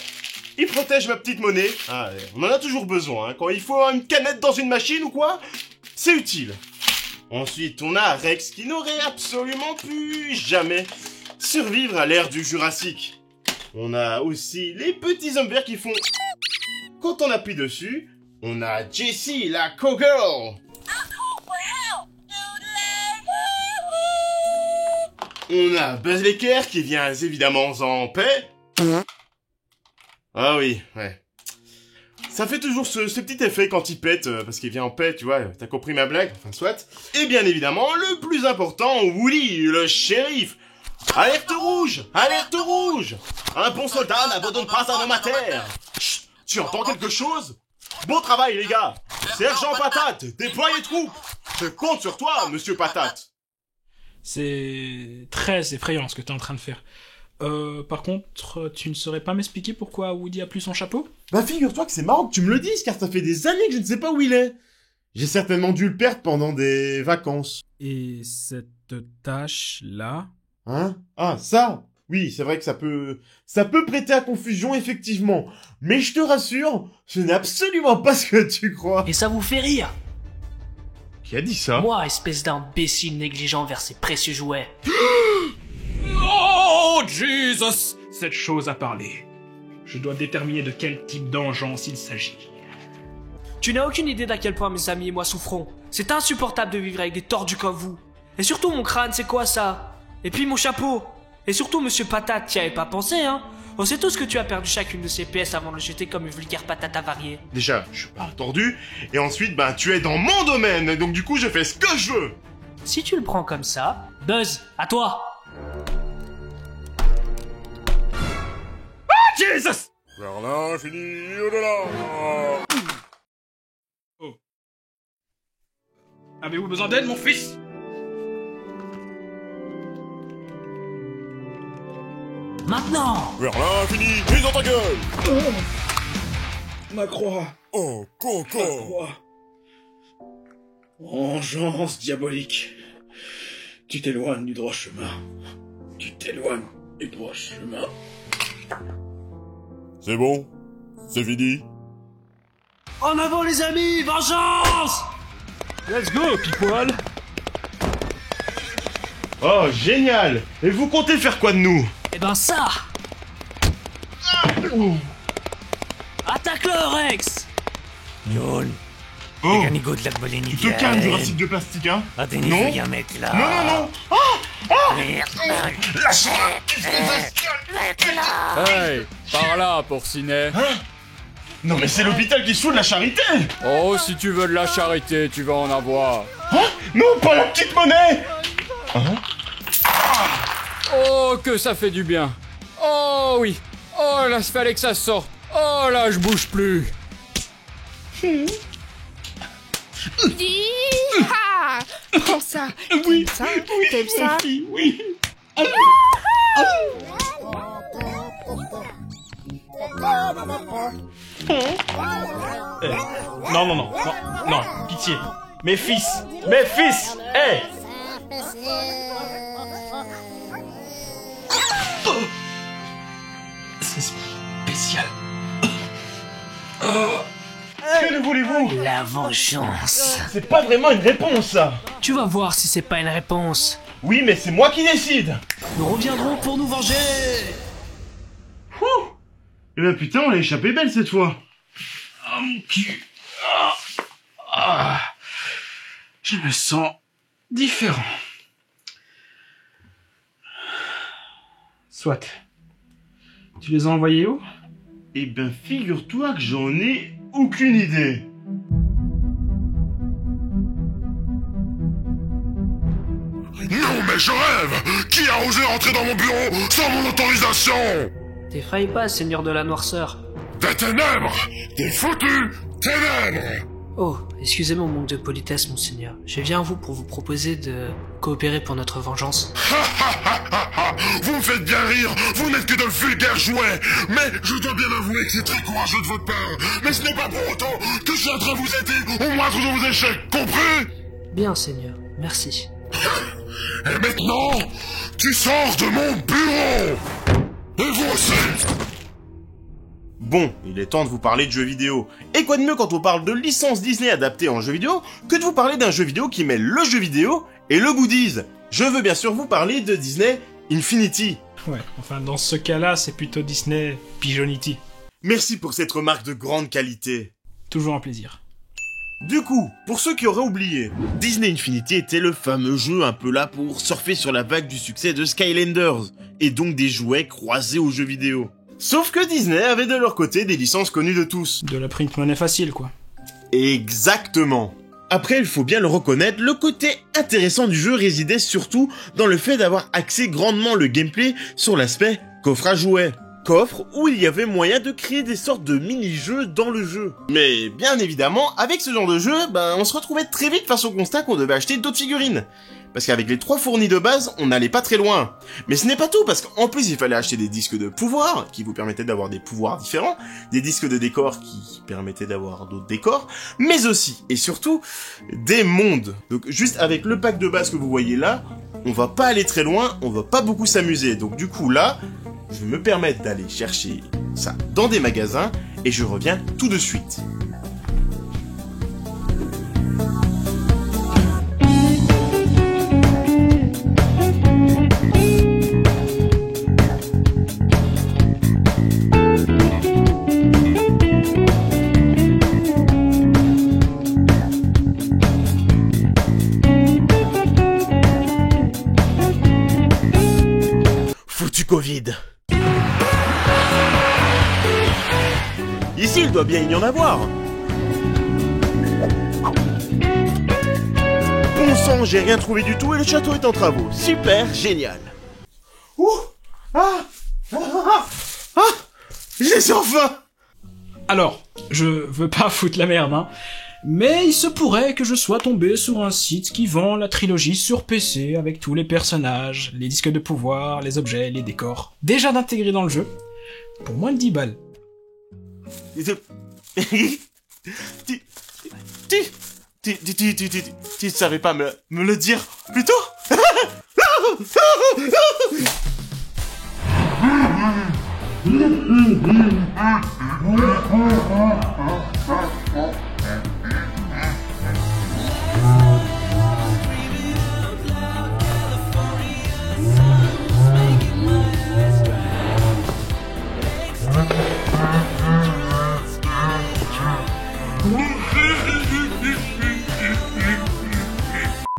il protège ma petite monnaie. Ah, on en a toujours besoin, hein. Quand il faut une canette dans une machine ou quoi, c'est utile. Ensuite, on a Rex qui n'aurait absolument pu jamais survivre à l'ère du Jurassique. On a aussi les petits hommes verts qui font quand on appuie dessus, on a Jessie, la cowgirl. On a Buzz l'équerre qui vient évidemment en paix. Ah oui, ouais. Ça fait toujours ce petit effet quand il pète, parce qu'il vient en paix, tu vois, t'as compris ma blague, enfin soit. Et bien évidemment, le plus important, Woody, le shérif. Alerte rouge! Alerte rouge! Un bon soldat n'abandonne pas un homme à terre! Chut! Tu entends quelque chose? Bon travail, les gars! Sergent Patate, déploie les troupes! Je compte sur toi, monsieur Patate! C'est très effrayant ce que t'es en train de faire. Par contre, tu ne saurais pas m'expliquer pourquoi Woody a plus son chapeau? Bah figure-toi que c'est marrant que tu me le dises, car ça fait des années que je ne sais pas où il est. J'ai certainement dû le perdre pendant des vacances. Et cette tâche-là? Hein? Ah, ça? Oui, c'est vrai que ça peut prêter à confusion, effectivement. Mais je te rassure, ce n'est absolument pas ce que tu crois. Et ça vous fait rire? Qui a dit ça? Moi, espèce d'imbécile négligent vers ses précieux jouets. Oh, Jesus! Cette chose a parlé. Je dois déterminer de quel type d'engeance il s'agit. Tu n'as aucune idée d'à quel point mes amis et moi souffrons. C'est insupportable de vivre avec des tordus comme vous. Et surtout mon crâne, c'est quoi ça? Et puis mon chapeau. Et surtout Monsieur Patate, t'y avais pas pensé, hein? On sait tous que tu as perdu chacune de ces pièces avant de le jeter comme une vulgaire patate avariée. Déjà, je suis pas tordu, et ensuite, tu es dans mon domaine, donc du coup, je fais ce que je veux. Si tu le prends comme ça, Buzz, à toi. Ah, Jesus! Vers l'infini au-delà. Oh. Avez-vous besoin d'aide, mon fils? Maintenant! Vers l'infini et dans ta gueule. Ma croix. Oh, coco. Ma croix. Vengeance diabolique. Tu t'éloignes du droit chemin. Tu t'éloignes du droit chemin. C'est bon? C'est fini? En avant les amis, vengeance! Let's go, people! Oh, génial! Et vous comptez faire quoi de nous? Eh ben ça! Attaque-le, Rex! John. Oh! Tu te calmes, Jurassique de plastique, hein? Non? là. Non! Hey, par là, Porcinet. Hein? Non mais c'est l'hôpital qui se fout de la charité! Oh, si tu veux de la charité, tu vas en avoir. Hein? Non, pas la petite monnaie! Hein? Oh, que ça fait du bien. Oh oui. Oh là, il fallait que ça sorte. Oh là, je bouge plus. Ah, prends ça. Oui, T'aimes ça? oui, T'aimes ça? oui. Non, pitié. Mes fils, hé! C'est spécial. Que voulez-vous? La vengeance. C'est pas vraiment une réponse, ça! Tu vas voir si c'est pas une réponse. Oui, mais c'est moi qui décide! Nous reviendrons pour nous venger. Eh ben putain, on l'a échappé belle cette fois! Ah, mon cul. Je me sens différent. Soit. Tu les as envoyés où? Eh ben figure-toi que j'en ai aucune idée! Non mais je rêve! Qui a osé rentrer dans mon bureau sans mon autorisation? T'effraie pas, seigneur de la noirceur. Des ténèbres! Des foutues ténèbres! Oh, excusez mon manque de politesse, monseigneur. Je viens à vous pour vous proposer de coopérer pour notre vengeance. Vous me faites bien rire, vous n'êtes que de vulgaires jouets, mais je dois bien avouer que c'est très courageux de votre part. Mais ce n'est pas pour autant que je viendrai vous aider au moindre de vos échecs, compris? Bien, seigneur, merci. Et maintenant, tu sors de mon bureau! Et vous aussi! Bon, il est temps de vous parler de jeux vidéo. Et quoi de mieux quand on parle de licence Disney adaptée en jeu vidéo que de vous parler d'un jeu vidéo qui mêle le jeu vidéo et le goodies. Je veux bien sûr vous parler de Disney Infinity. Ouais, enfin dans ce cas-là, c'est plutôt Disney Pigeonity. Merci pour cette remarque de grande qualité. Toujours un plaisir. Du coup, pour ceux qui auraient oublié, Disney Infinity était le fameux jeu un peu là pour surfer sur la vague du succès de Skylanders, et donc des jouets croisés aux jeux vidéo. Sauf que Disney avait de leur côté des licences connues de tous. De la print money facile, quoi. Exactement. Après, il faut bien le reconnaître, le côté intéressant du jeu résidait surtout dans le fait d'avoir axé grandement le gameplay sur l'aspect coffre à jouets. Coffre où il y avait moyen de créer des sortes de mini-jeux dans le jeu. Mais bien évidemment, avec ce genre de jeu, on se retrouvait très vite face au constat qu'on devait acheter d'autres figurines. Parce qu'avec les 3 fournis de base, on n'allait pas très loin. Mais ce n'est pas tout, parce qu'en plus il fallait acheter des disques de pouvoir, qui vous permettaient d'avoir des pouvoirs différents, des disques de décor qui permettaient d'avoir d'autres décors, mais aussi, et surtout, des mondes. Donc juste avec le pack de base que vous voyez là, on va pas aller très loin, on va pas beaucoup s'amuser. Donc du coup là, je vais me permettre d'aller chercher ça dans des magasins, et je reviens tout de suite. Foutu Covid. Ici, il doit bien y en avoir. Bon sang, j'ai rien trouvé du tout et le château est en travaux. Super, génial. Ouh. Je les ai enfin. Alors, je veux pas foutre la merde, hein. Mais il se pourrait que je sois tombé sur un site qui vend la trilogie sur PC avec tous les personnages, les disques de pouvoir, les objets, les décors, déjà d'intégrer dans le jeu, pour moins de 10 balles. Tu savais pas me le dire plus tôt?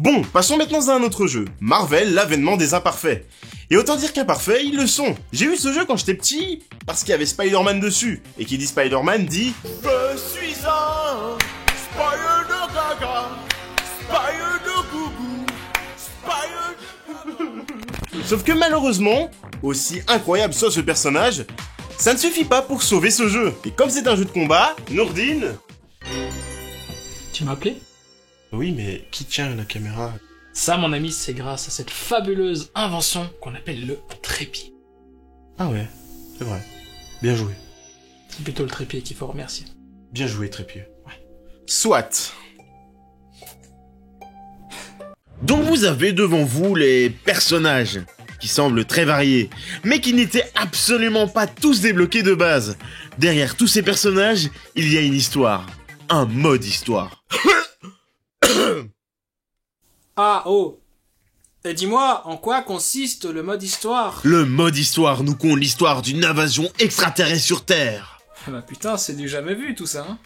Bon, passons maintenant à un autre jeu. Marvel, l'avènement des imparfaits. Et autant dire qu'imparfaits, ils le sont. J'ai eu ce jeu quand j'étais petit, parce qu'il y avait Spider-Man dessus. Et qui dit Spider-Man dit... Je suis un Spider-Gaga, Spider-Gougou, Spider... Sauf que malheureusement, aussi incroyable soit ce personnage, ça ne suffit pas pour sauver ce jeu. Et comme c'est un jeu de combat, Nourdine... Tu m'as appelé ? Oui, mais qui tient la caméra? Ça, mon ami, c'est grâce à cette fabuleuse invention qu'on appelle le trépied. Ah ouais, c'est vrai. Bien joué. C'est plutôt le trépied qu'il faut remercier. Bien joué, trépied. Ouais. Soit. Donc vous avez devant vous les personnages, qui semblent très variés, mais qui n'étaient absolument pas tous débloqués de base. Derrière tous ces personnages, il y a une histoire. Un mode histoire. Ah, oh. Et dis-moi, en quoi consiste le mode histoire? Le mode histoire nous conte l'histoire d'une invasion extraterrestre sur Terre. Bah putain, c'est du jamais vu tout ça, hein.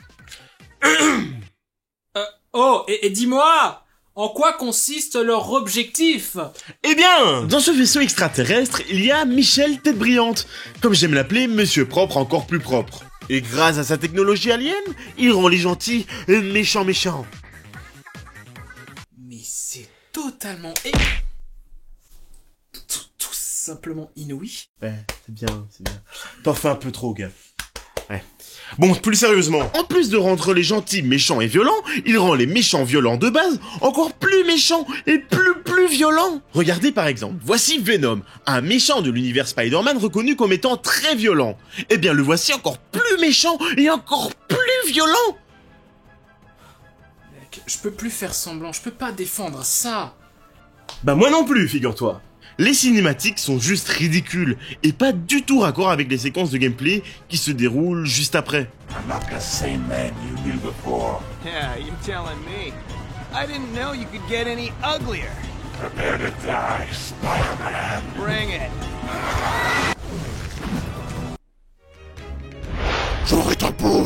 Oh, et dis-moi, en quoi consiste leur objectif? Eh bien, dans ce vaisseau extraterrestre, il y a Michel Tête Brillante, comme j'aime l'appeler, Monsieur Propre encore plus propre. Et grâce à sa technologie alien, il rend les gentils méchants. Mais c'est totalement... tout simplement inouï. Ouais, c'est bien. T'en fais un peu trop, gars. Ouais. Bon, plus sérieusement. En plus de rendre les gentils méchants et violents, il rend les méchants violents de base encore plus méchants et plus violents. Regardez par exemple, voici Venom, un méchant de l'univers Spider-Man reconnu comme étant très violent. Eh bien le voici encore plus méchant et encore plus violent. Mec, je peux plus faire semblant, je peux pas défendre ça. Bah moi non plus, figure-toi. Les cinématiques sont juste ridicules et pas du tout raccord avec les séquences de gameplay qui se déroulent juste après. I'm not the same man you knew before. Yeah, you're telling me. I didn't know you could get any uglier. Prepare to die, Spider-Man. Bring it.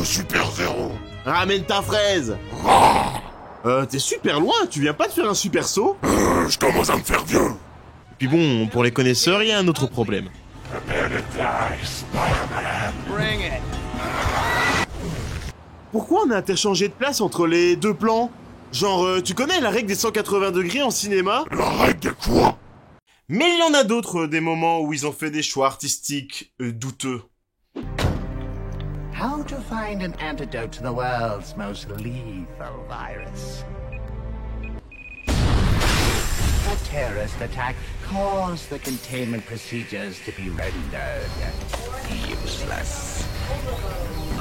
au Super Zéro. Ramène ta fraise. T'es super loin, tu viens pas de faire un super saut? Je commence à me faire vieux. Puis bon, pour les connaisseurs, il y a un autre problème. Bring it. Pourquoi on a interchangé de place entre les deux plans? Genre, tu connais la règle des 180 degrés en cinéma? La règle de quoi? Mais il y en a d'autres, des moments où ils ont fait des choix artistiques douteux. How to find an antidote to the world's most lethal virus. A terrorist attack caused the containment procedures to be rendered useless.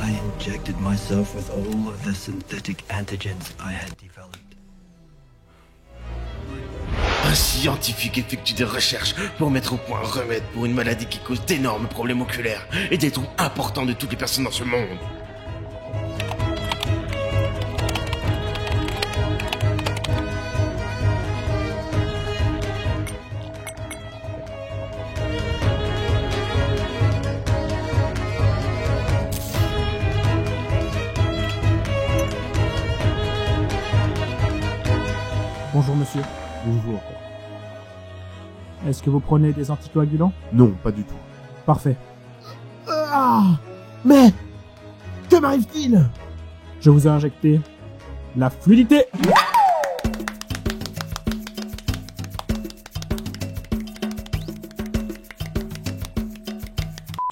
I injected myself with all of the synthetic antigens I had developed. Un scientifique effectue des recherches pour mettre au point un remède pour une maladie qui cause d'énormes problèmes oculaires et des troubles importants de toutes les personnes dans ce monde. Bonjour monsieur. Bonjour. Est-ce que vous prenez des anticoagulants? Non, pas du tout. Parfait. Ah! Mais... que m'arrive-t-il? Je vous ai injecté la fluidité.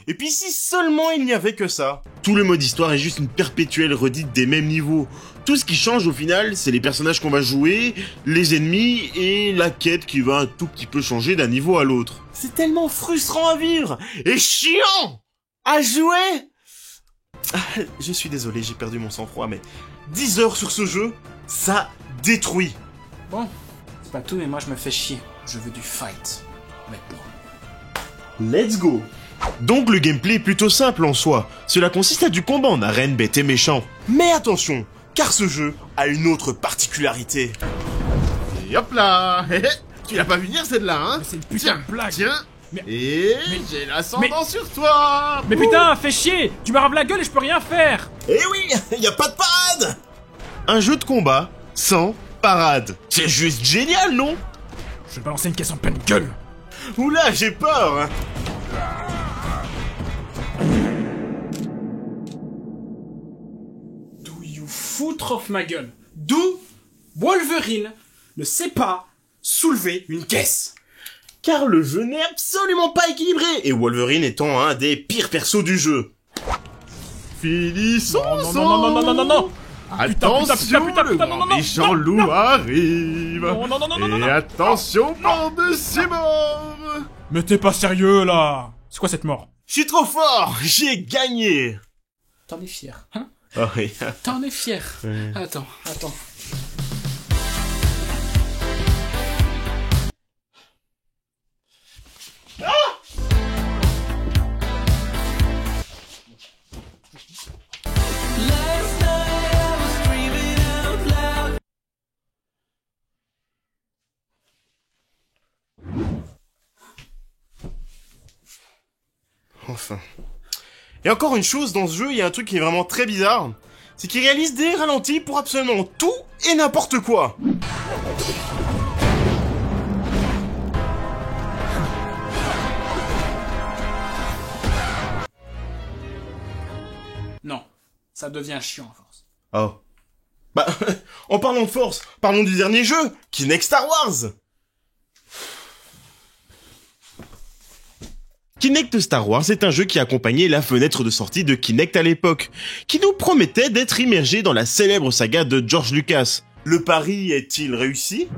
Et puis si seulement il n'y avait que ça. Tout le mode histoire est juste une perpétuelle redite des mêmes niveaux. Tout ce qui change au final, c'est les personnages qu'on va jouer, les ennemis et la quête qui va un tout petit peu changer d'un niveau à l'autre. C'est tellement frustrant à vivre et chiant à jouer. Je suis désolé, j'ai perdu mon sang-froid, mais 10 heures sur ce jeu, ça détruit. Bon, c'est pas tout, mais moi je me fais chier. Je veux du fight. Maintenant. Let's go. Donc le gameplay est plutôt simple en soi. Cela consiste à du combat en arène bête et méchant. Mais attention, car ce jeu a une autre particularité. Et hop là. Tu l'as pas vu venir celle-là, hein? C'est une putain de blague. Tiens. Mais j'ai l'ascendant sur toi. Mais putain, fais chier. Tu me raves la gueule et je peux rien faire. Eh oui, y a pas de parade. Un jeu de combat sans parade. C'est juste génial, non? Je vais balancer une caisse en pleine gueule. Oula, j'ai peur. Foutre off ma gueule. D'où Wolverine ne sait pas soulever une caisse. Car le jeu n'est absolument pas équilibré, et Wolverine étant un des pires persos du jeu. Finissons. Non. Attention, le grand méchant loup arrive. Non. Et attention, mort de ces morts. Mais t'es pas sérieux là. C'est quoi cette mort? Je suis trop fort, j'ai gagné. T'en es fier, hein? Oh oui. T'en es fier. Ouais. Attends. Enfin. Et encore une chose, dans ce jeu, il y a un truc qui est vraiment très bizarre. C'est qu'il réalise des ralentis pour absolument tout et n'importe quoi. Non, ça devient chiant à force. Oh. Bah, en parlant de force, parlons du dernier jeu, Kinect Star Wars. Kinect Star Wars est un jeu qui accompagnait la fenêtre de sortie de Kinect à l'époque, qui nous promettait d'être immergé dans la célèbre saga de George Lucas. Le pari est-il réussi?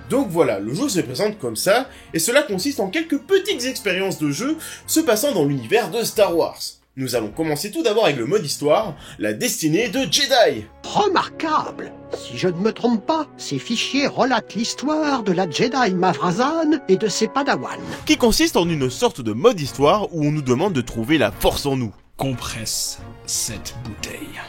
Donc voilà, le jeu se présente comme ça, et cela consiste en quelques petites expériences de jeu se passant dans l'univers de Star Wars. Nous allons commencer tout d'abord avec le mode histoire, la destinée de Jedi. Remarquable! Si je ne me trompe pas, ces fichiers relatent l'histoire de la Jedi Mavrazan et de ses padawans. Qui consiste en une sorte de mode histoire où on nous demande de trouver la force en nous. Compresse cette bouteille.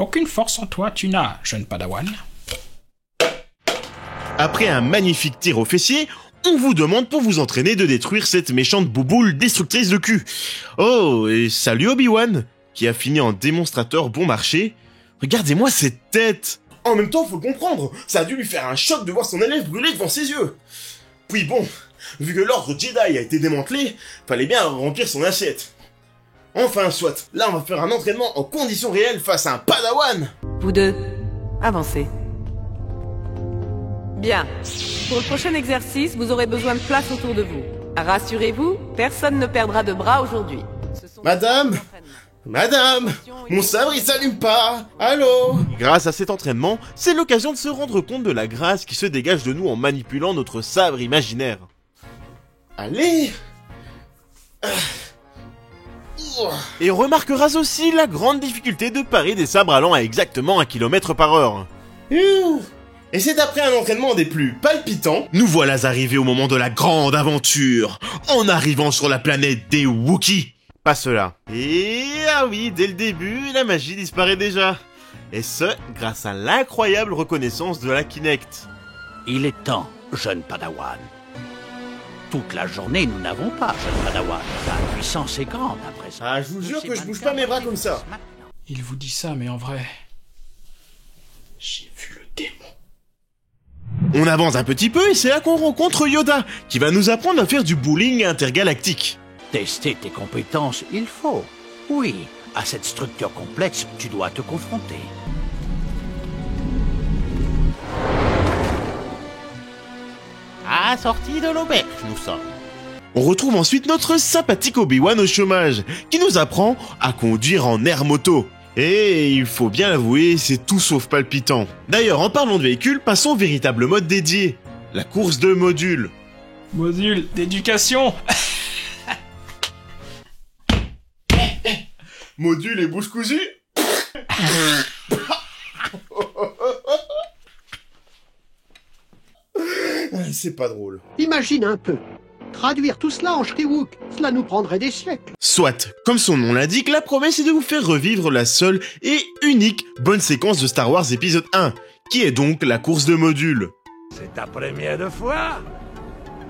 Aucune force en toi tu n'as, jeune padawan. Après un magnifique tir au fessier, on vous demande pour vous entraîner de détruire cette méchante bouboule destructrice de cul. Oh, et salut Obi-Wan, qui a fini en démonstrateur bon marché. Regardez-moi cette tête. En même temps, faut le comprendre, ça a dû lui faire un choc de voir son élève brûler devant ses yeux. Puis bon, vu que l'ordre Jedi a été démantelé, fallait bien remplir son assiette. Enfin, soit, là on va faire un entraînement en conditions réelles face à un padawan. Vous deux, avancez. Bien. Pour le prochain exercice, vous aurez besoin de place autour de vous. Rassurez-vous, personne ne perdra de bras aujourd'hui. Madame, mon sabre il s'allume pas. Allô? Grâce à cet entraînement, c'est l'occasion de se rendre compte de la grâce qui se dégage de nous en manipulant notre sabre imaginaire. Allez. Et remarqueras aussi la grande difficulté de parer des sabres allant à exactement 1 km/h. Et c'est après un entraînement des plus palpitants, nous voilà arrivés au moment de la grande aventure, en arrivant sur la planète des Wookiees. Pas cela. Et ah oui, dès le début, la magie disparaît déjà. Et ce, grâce à l'incroyable reconnaissance de la Kinect. Il est temps, jeune padawan. Toute la journée, nous n'avons pas, jeune padawan. La puissance est grande après ça. Ah, je vous jure que je bouge pas mes bras comme ça. Il vous dit ça, mais en vrai... j'ai vu le démon. On avance un petit peu et c'est là qu'on rencontre Yoda, qui va nous apprendre à faire du bowling intergalactique. Tester tes compétences, il faut. Oui, à cette structure complexe, tu dois te confronter. À sortie de l'auberge, nous sommes. On retrouve ensuite notre sympathique Obi-Wan au chômage, qui nous apprend à conduire en air moto. Et il faut bien l'avouer, c'est tout sauf palpitant. D'ailleurs, en parlant de véhicules, passons au véritable mode dédié, la course de modules. Module d'éducation. Module et bouche cousue. C'est pas drôle. Imagine un peu. Traduire tout cela en Shriwook, cela nous prendrait des siècles. Soit, comme son nom l'indique, la promesse est de vous faire revivre la seule et unique bonne séquence de Star Wars épisode 1, qui est donc la course de modules. C'est ta première de fois?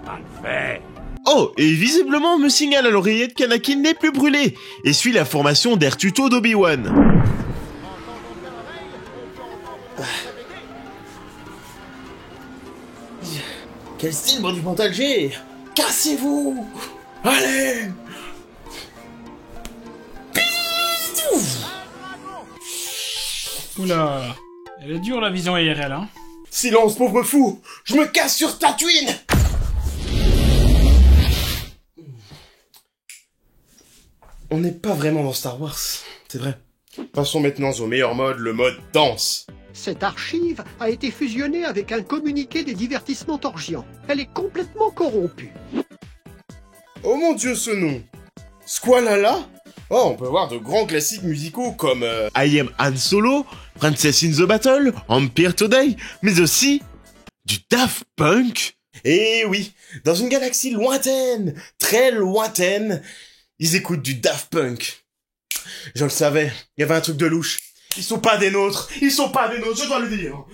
Parfait. Oh, et visiblement on me signale à l'oreillette qu'Anakin n'est plus brûlé, et suit la formation d'air tuto d'Obi-Wan. Quel style monumental j'ai! Cassez-vous! Allez! Oula, elle est dure la vision IRL, hein. Silence, pauvre fou! Je me casse sur Tatooine! On n'est pas vraiment dans Star Wars, c'est vrai. Passons maintenant au meilleur mode, le mode danse. Cette archive a été fusionnée avec un communiqué des divertissements Torgian. Elle est complètement corrompue. Oh mon dieu, ce nom! Squalala? Oh, on peut voir de grands classiques musicaux comme I Am Han Solo, Princess in the Battle, Empire Today, mais aussi du Daft Punk. Et oui, dans une galaxie lointaine, très lointaine, ils écoutent du Daft Punk. Je le savais, il y avait un truc de louche. Ils sont pas des nôtres, je dois le dire.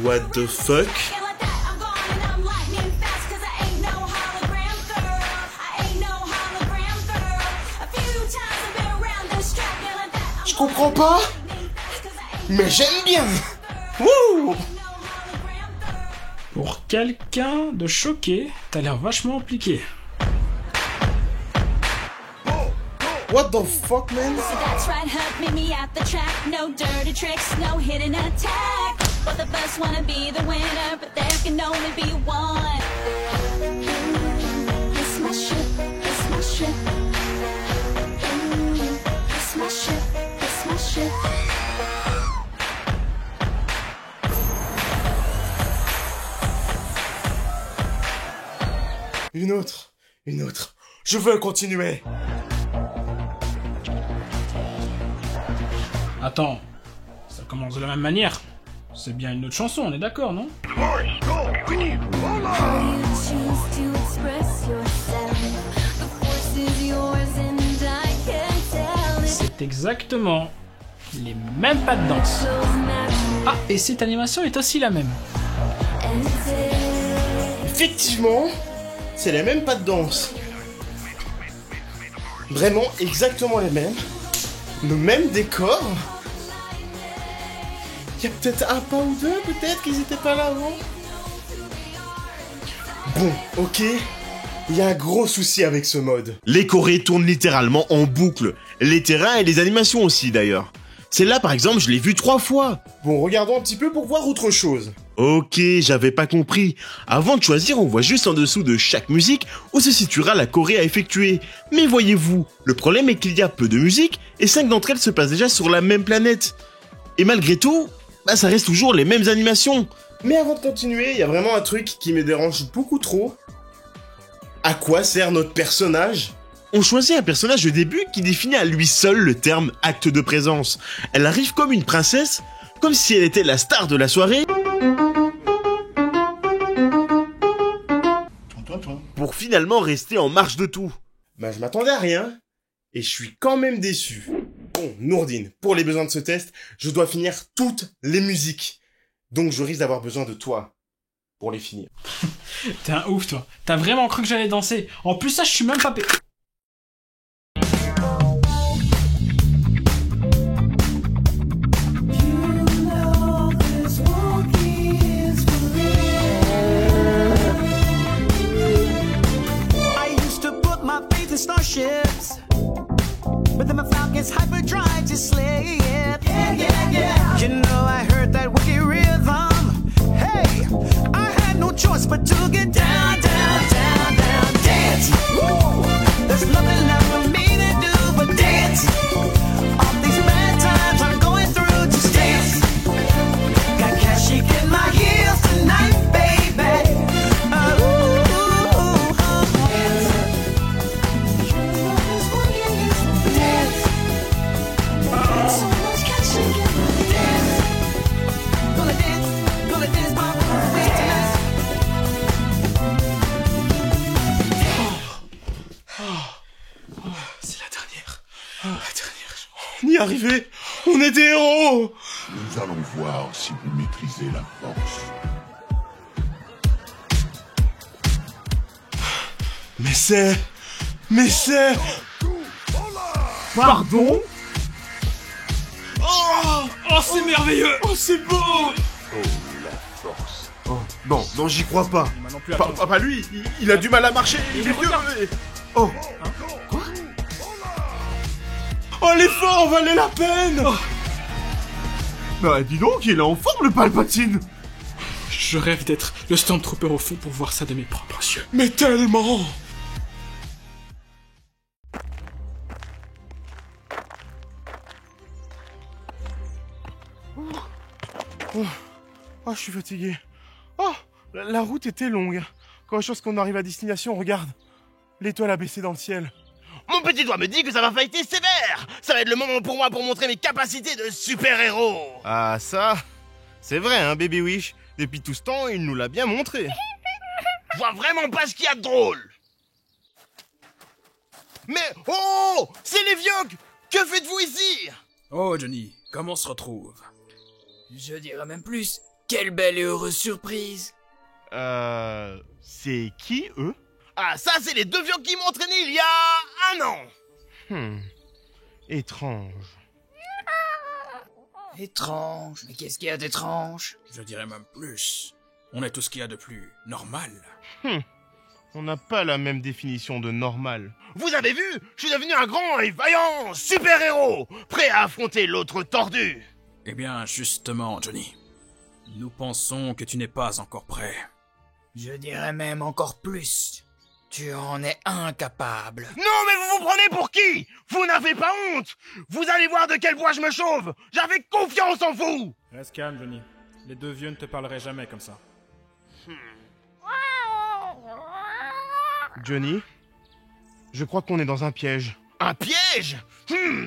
What the fuck? Je comprends pas, mais j'aime bien. Wouh! Pour quelqu'un de choqué, t'as l'air vachement impliqué. What the fuck, man? So that's right, Hut, meet me at the track. No dirty tricks, no hidden attack. But the best wanna be the winner, but there can only be one. It's my ship, it's my ship. It's my ship, it's my ship. Une autre. Je veux continuer. Attends, ça commence de la même manière. C'est bien une autre chanson, on est d'accord, non? C'est exactement les mêmes pas de danse. Ah, et cette animation est aussi la même. Effectivement, c'est les mêmes pas de danse. Vraiment exactement les mêmes. Le même décor. Il y a peut-être un pas ou deux, peut-être qu'ils étaient pas là avant. Bon, ok. Il y a un gros souci avec ce mode. Les chorés tournent littéralement en boucle. Les terrains et les animations aussi d'ailleurs. Celle-là par exemple, je l'ai vue 3 fois. Bon, regardons un petit peu pour voir autre chose. Ok, j'avais pas compris. Avant de choisir, on voit juste en dessous de chaque musique où se situera la choré à effectuer. Mais voyez-vous, le problème est qu'il y a peu de musiques et 5 d'entre elles se passent déjà sur la même planète. Et malgré tout, ça reste toujours les mêmes animations. Mais avant de continuer, il y a vraiment un truc qui me dérange beaucoup trop. À quoi sert notre personnage ? On choisit un personnage au début qui définit à lui seul le terme acte de présence. Elle arrive comme une princesse, comme si elle était la star de la soirée. Pour finalement rester en marge de tout. Je m'attendais à rien, et je suis quand même déçu. Bon, Nourdine, pour les besoins de ce test, je dois finir toutes les musiques. Donc je risque d'avoir besoin de toi pour les finir. T'es un ouf, toi. T'as vraiment cru que j'allais danser. En plus, ça, je suis même pas Starships, but then my Falcon's hyperdrive to slay it. Yeah. You know I heard that wicked rhythm. Hey, I had no choice but to get down, dance. Woo! There's nothing left for me to do but dance. All these bad times I'm going through, just dance. Got cash shaking my heels tonight, baby. On y est arrivé. On est des héros. Nous allons voir si vous maîtrisez la force. Mais c'est... Pardon? Oh, c'est merveilleux. Oh, c'est beau. Oh, la force. Oh, non, j'y crois pas. Pas lui, il a du mal à marcher, il est vieux. Oh. Quoi? Oh, l'effort valait la peine. Dis donc, il est en forme, le Palpatine. Je rêve d'être le Stormtrooper au fond pour voir ça de mes propres yeux. Mais tellement. Oh, je suis fatigué. Oh, la route était longue. Quand chose qu'on arrive à destination, regarde. L'étoile a baissé dans le ciel. Mon petit doigt me dit que ça va fighter sévère. Ça va être le moment pour moi pour montrer mes capacités de super-héros. Ah ça, c'est vrai hein, Baby Wish. Depuis tout ce temps, il nous l'a bien montré. Je vois vraiment pas ce qu'il y a de drôle. Mais oh, c'est les vieux. Que faites-vous ici? Oh Johnny, comment on se retrouve? Je dirais même plus. Quelle belle et heureuse surprise. C'est qui eux? Ah ça, c'est les deux vieux qui m'ont entraîné il y a 1 an. Étrange. Étrange, mais qu'est-ce qu'il y a d'étrange? Je dirais même plus. On est tout ce qu'il y a de plus normal. On n'a pas la même définition de normal. Vous avez vu? Je suis devenu un grand et vaillant super-héros, prêt à affronter l'autre tordu. Eh bien, justement, Johnny. Nous pensons que tu n'es pas encore prêt. Je dirais même encore plus. Tu en es incapable. Non, mais vous vous prenez pour qui? Vous n'avez pas honte? Vous allez voir de quel bois je me chauffe. J'avais confiance en vous. Reste calme, Johnny. Les deux vieux ne te parleraient jamais comme ça. Johnny, je crois qu'on est dans un piège. Un piège?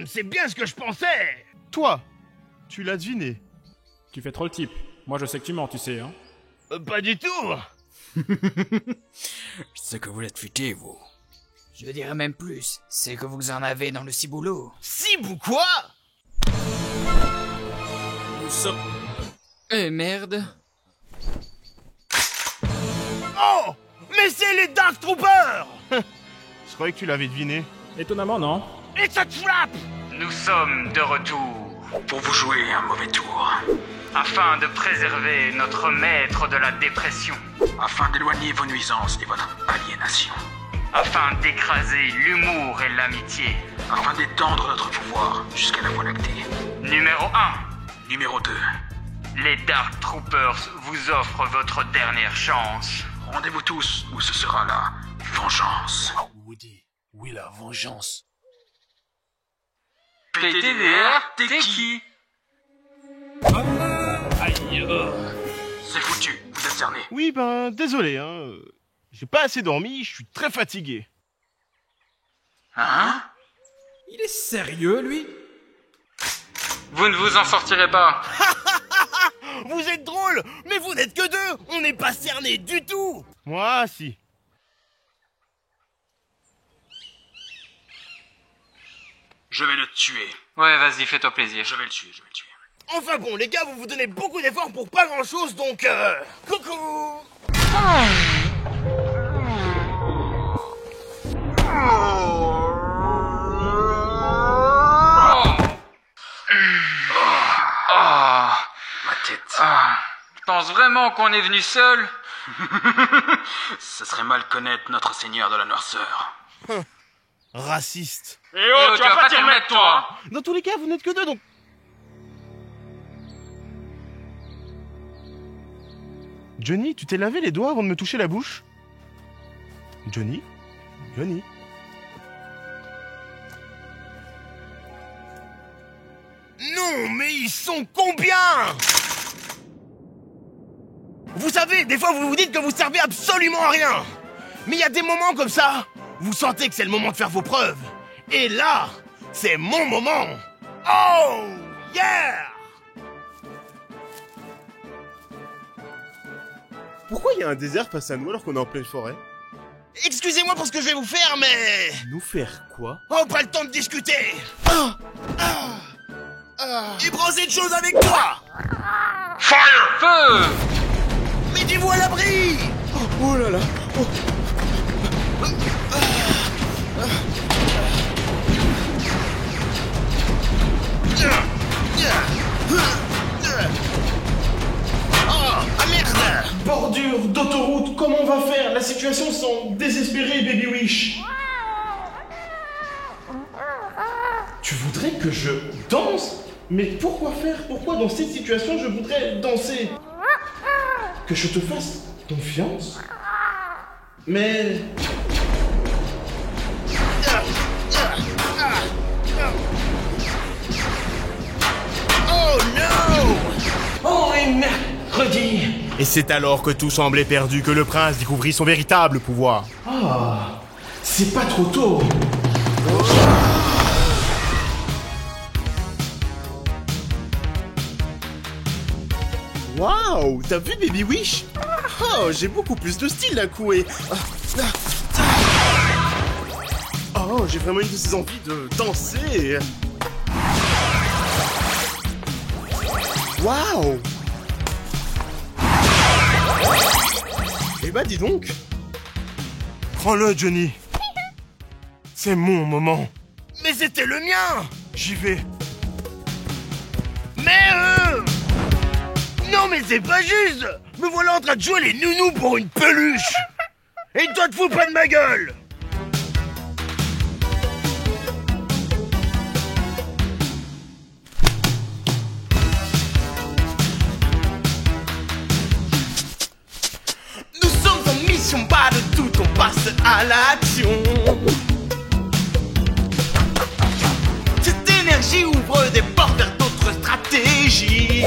C'est bien ce que je pensais. Toi, tu l'as deviné. Tu fais trop le type. Moi je sais que tu mens, tu sais, hein. Pas du tout. Je sais que vous êtes futé, vous. Je dirais même plus, c'est que vous en avez dans le ciboulot. Cibou quoi? Nous sommes... Eh merde. Oh! Mais c'est les Dark Troopers! Je croyais que tu l'avais deviné. Étonnamment, non. It's a trap! Nous sommes de retour pour vous jouer un mauvais tour. Afin de préserver notre maître de la dépression. Afin d'éloigner vos nuisances et votre aliénation. Afin d'écraser l'humour et l'amitié. Afin d'étendre notre pouvoir jusqu'à la Voie lactée. Numéro 1. Numéro 2. Les Dark Troopers vous offrent votre dernière chance. Rendez-vous tous où ce sera la vengeance. Woody, oui la vengeance. PTDR, t'es qui? Aïe. C'est foutu, vous êtes cerné. Oui, ben, désolé, hein. J'ai pas assez dormi, je suis très fatigué. Hein? Il est sérieux, lui? Vous ne vous en sortirez pas. Vous êtes drôle, mais vous n'êtes que deux. On n'est pas cernés du tout. Moi, si. Je vais le tuer. Ouais, vas-y, fais-toi plaisir. Je vais le tuer. Enfin bon, les gars, vous vous donnez beaucoup d'efforts pour pas grand-chose, donc coucou. Ma tête. Tu penses vraiment qu'on est venu seul? Ce serait mal connaître notre seigneur de la noirceur. Raciste. Eh oh, tu vas pas t'y remettre, toi. Dans tous les cas, vous n'êtes que deux, donc... Johnny, tu t'es lavé les doigts avant de me toucher la bouche? Johnny? Johnny? Non, mais ils sont combien? Vous savez, des fois vous vous dites que vous servez absolument à rien. Mais il y a des moments comme ça, vous sentez que c'est le moment de faire vos preuves. Et là, c'est mon moment. Oh, yeah! Pourquoi il y a un désert face à nous alors qu'on est en pleine forêt? Excusez-moi pour ce que je vais vous faire, mais... Nous faire quoi? Oh, pas le temps de discuter. Il prend cette chose avec toi. Fire! Feu! Mettez-vous à l'abri. Oh là là. Oh. Ah merde! Bordure d'autoroute, comment on va faire? La situation semble désespérée, Baby Wish. Tu voudrais que je danse? Mais pourquoi faire? Pourquoi dans cette situation je voudrais danser? Que je te fasse confiance? Mais... Oh non! Oh, et mercredi! Et c'est alors que tout semblait perdu que le prince découvrit son véritable pouvoir. Ah, c'est pas trop tôt. Waouh, t'as vu Baby Wish? Oh, j'ai beaucoup plus de style d'un coup et... Oh, j'ai vraiment une de ces envies de danser. Waouh! Eh bah dis donc! Prends-le, Johnny! C'est mon moment! Mais c'était le mien! J'y vais! Mais non mais c'est pas juste! Me voilà en train de jouer les nounous pour une peluche! Et toi te fous pas de ma gueule! Nous sommes en mission, pas de tout, on passe à l'action. Cette énergie ouvre des portes vers d'autres stratégies.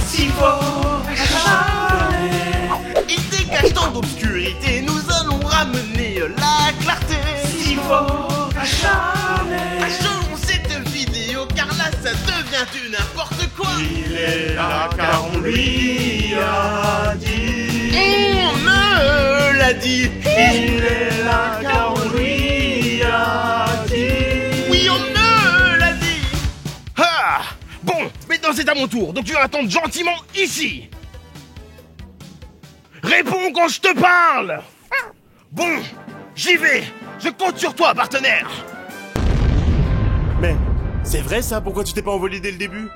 Si fort acharné, il dégage tant d'obscurité, nous allons ramener la clarté. Si fort acharné, achevons cette vidéo car là ça devient rien du n'importe quoi. Il est là car on lui a dit. On me l'a dit. Il est là car on lui a dit. Oui, on me l'a dit. Ah. Bon, maintenant c'est à mon tour, donc tu vas attendre gentiment ici. Réponds quand je te parle. Bon, j'y vais. Je compte sur toi, partenaire. Mais c'est vrai ça? Pourquoi tu t'es pas envolé dès le début?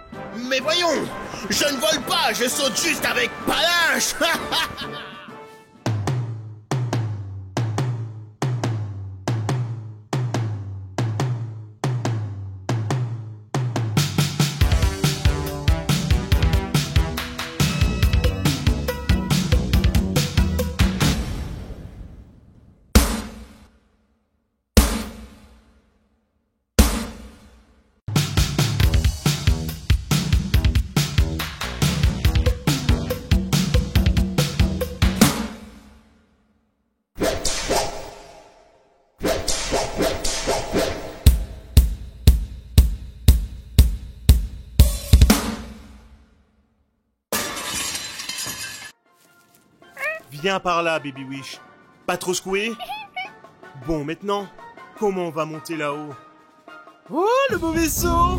Mais voyons, je ne vole pas, je saute juste avec panache. Viens par là, Baby Wish. Pas trop secoué? Bon, maintenant, comment on va monter là-haut? Oh, le beau vaisseau!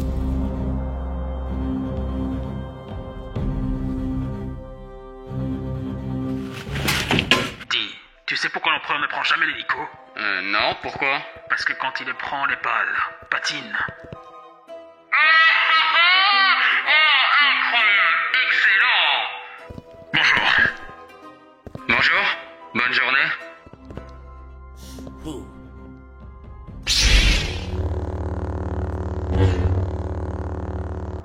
Dis, tu sais pourquoi l'empereur ne prend jamais l'hélico? Non, pourquoi? Parce que quand il les prend, les balles patinent. Incroyable, excellent! Bonjour. Bonjour, bonne journée.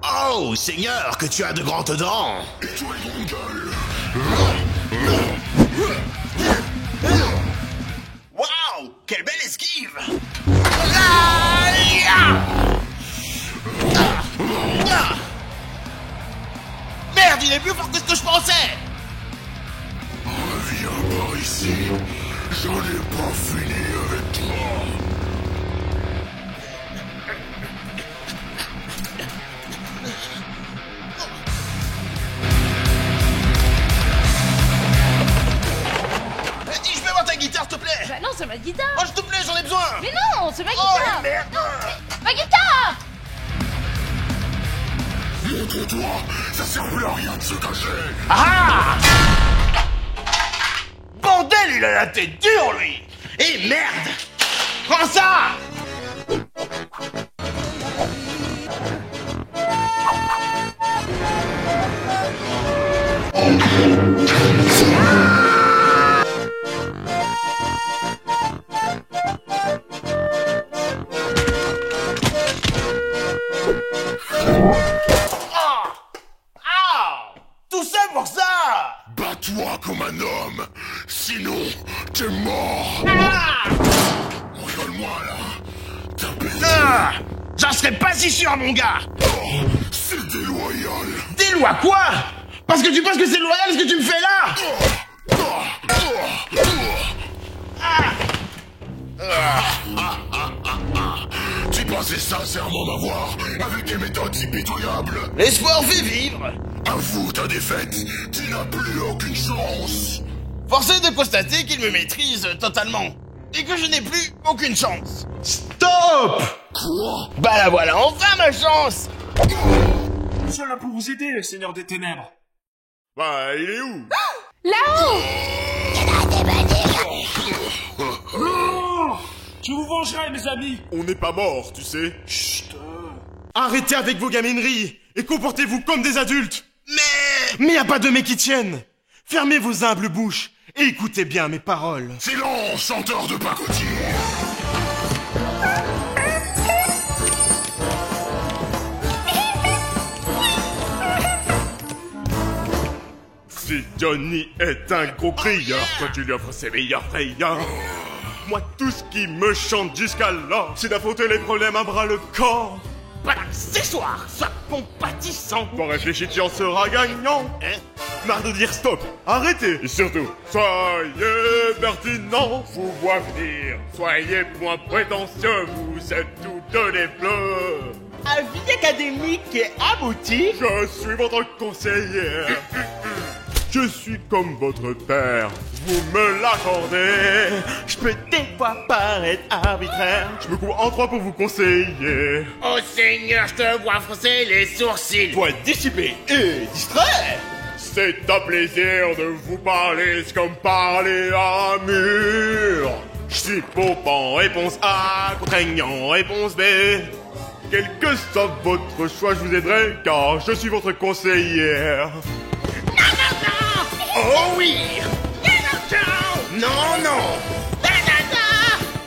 Oh, Seigneur, que tu as de grandes dents. Et toi, grande gueule. Waouh, quelle belle esquive. Merde, il est plus fort que ce que je pensais. Viens par ici. J'en ai pas fini avec toi. Dis, je peux avoir ta guitare, s'il te plaît. Bah non, c'est ma guitare. Oh, s'il te plaît, j'en ai besoin. Mais non, c'est ma guitare. Oh, merde. Non, ma guitare. Montre-toi. Ça sert plus à rien de se cacher. Ah! Bordel, il a la tête dure, lui. Et merde. Prends ça. Tout ça pour ça. Bats-toi comme un homme. Sinon, t'es mort. Rigole-moi, là. T'as baisé. J'en serais pas si sûr, mon gars. Oh, c'est déloyal. Déloyal quoi? Parce que tu penses que c'est loyal ce que tu me fais là? Tu pensais sincèrement m'avoir avec des méthodes impitoyables. L'espoir fait vivre. Avoue ta défaite. Tu n'as plus aucune chance. Force est de constater qu'il me maîtrise totalement. Et que je n'ai plus aucune chance. Stop! Quoi? Bah la voilà enfin ma chance. Je suis là pour vous aider, Seigneur des Ténèbres. Bah, il est où? Là-haut. Non! Je vous vengerai, mes amis. On n'est pas morts, tu sais. Chut. Arrêtez avec vos gamineries et comportez-vous comme des adultes. Mais y a pas de mais qui tiennent. Fermez vos humbles bouches et écoutez bien mes paroles. Silence, chanteur de pacotier. Si Johnny est un gros crieur, quand tu lui offres ses meilleurs frayeurs, moi tout ce qui me chante jusqu'alors, c'est d'affronter les problèmes à bras le corps. Pas d'accessoires, ça compatissant. Pour réfléchir, tu en seras gagnant. Hein? marre de dire stop. Arrêtez. Et surtout, soyez pertinents, vous vois venir. Soyez moins prétentieux, vous êtes tous deux des bleus. Avis académique et abouti. Je suis votre conseiller. Je suis comme votre père, vous me l'accordez. Je peux des fois paraître arbitraire. Je me coupe en trois pour vous conseiller. Oh Seigneur, je te vois froncer les sourcils. Toi dissipé et distrait. C'est un plaisir de vous parler, c'est comme parler à un mur. Je suis pompant, réponse A, contraignant, réponse B. Quel que soit votre choix, je vous aiderai, car je suis votre conseillère. Oh oui! Non, non!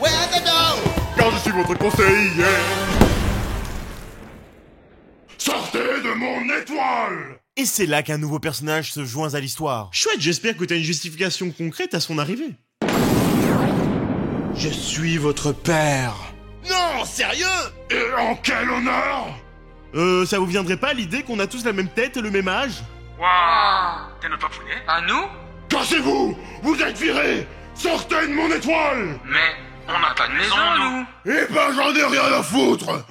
Where the door? Car je suis votre conseiller. Sortez de mon étoile! Et c'est là qu'un nouveau personnage se joint à l'histoire. Chouette, j'espère que t'as une justification concrète à son arrivée. Je suis votre père. Non, sérieux? Et en quel honneur? Ça vous viendrait pas l'idée qu'on a tous la même tête et le même âge? Waouh! T'es notre papounet? À nous? Cassez-vous! Vous êtes virés! Sortez de mon étoile! Mais on n'a pas de maison, nous! Eh ben j'en ai rien à foutre!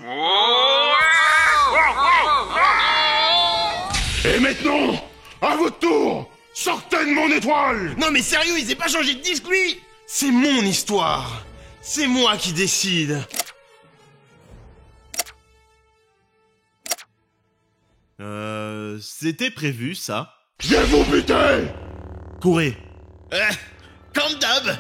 Et maintenant, à votre tour, sortez de mon étoile! Non mais sérieux, il s'est pas changé de disque lui! C'est mon histoire. C'est moi qui décide. C'était prévu, ça. Je vais vous buter! Courez. Comme d'hab.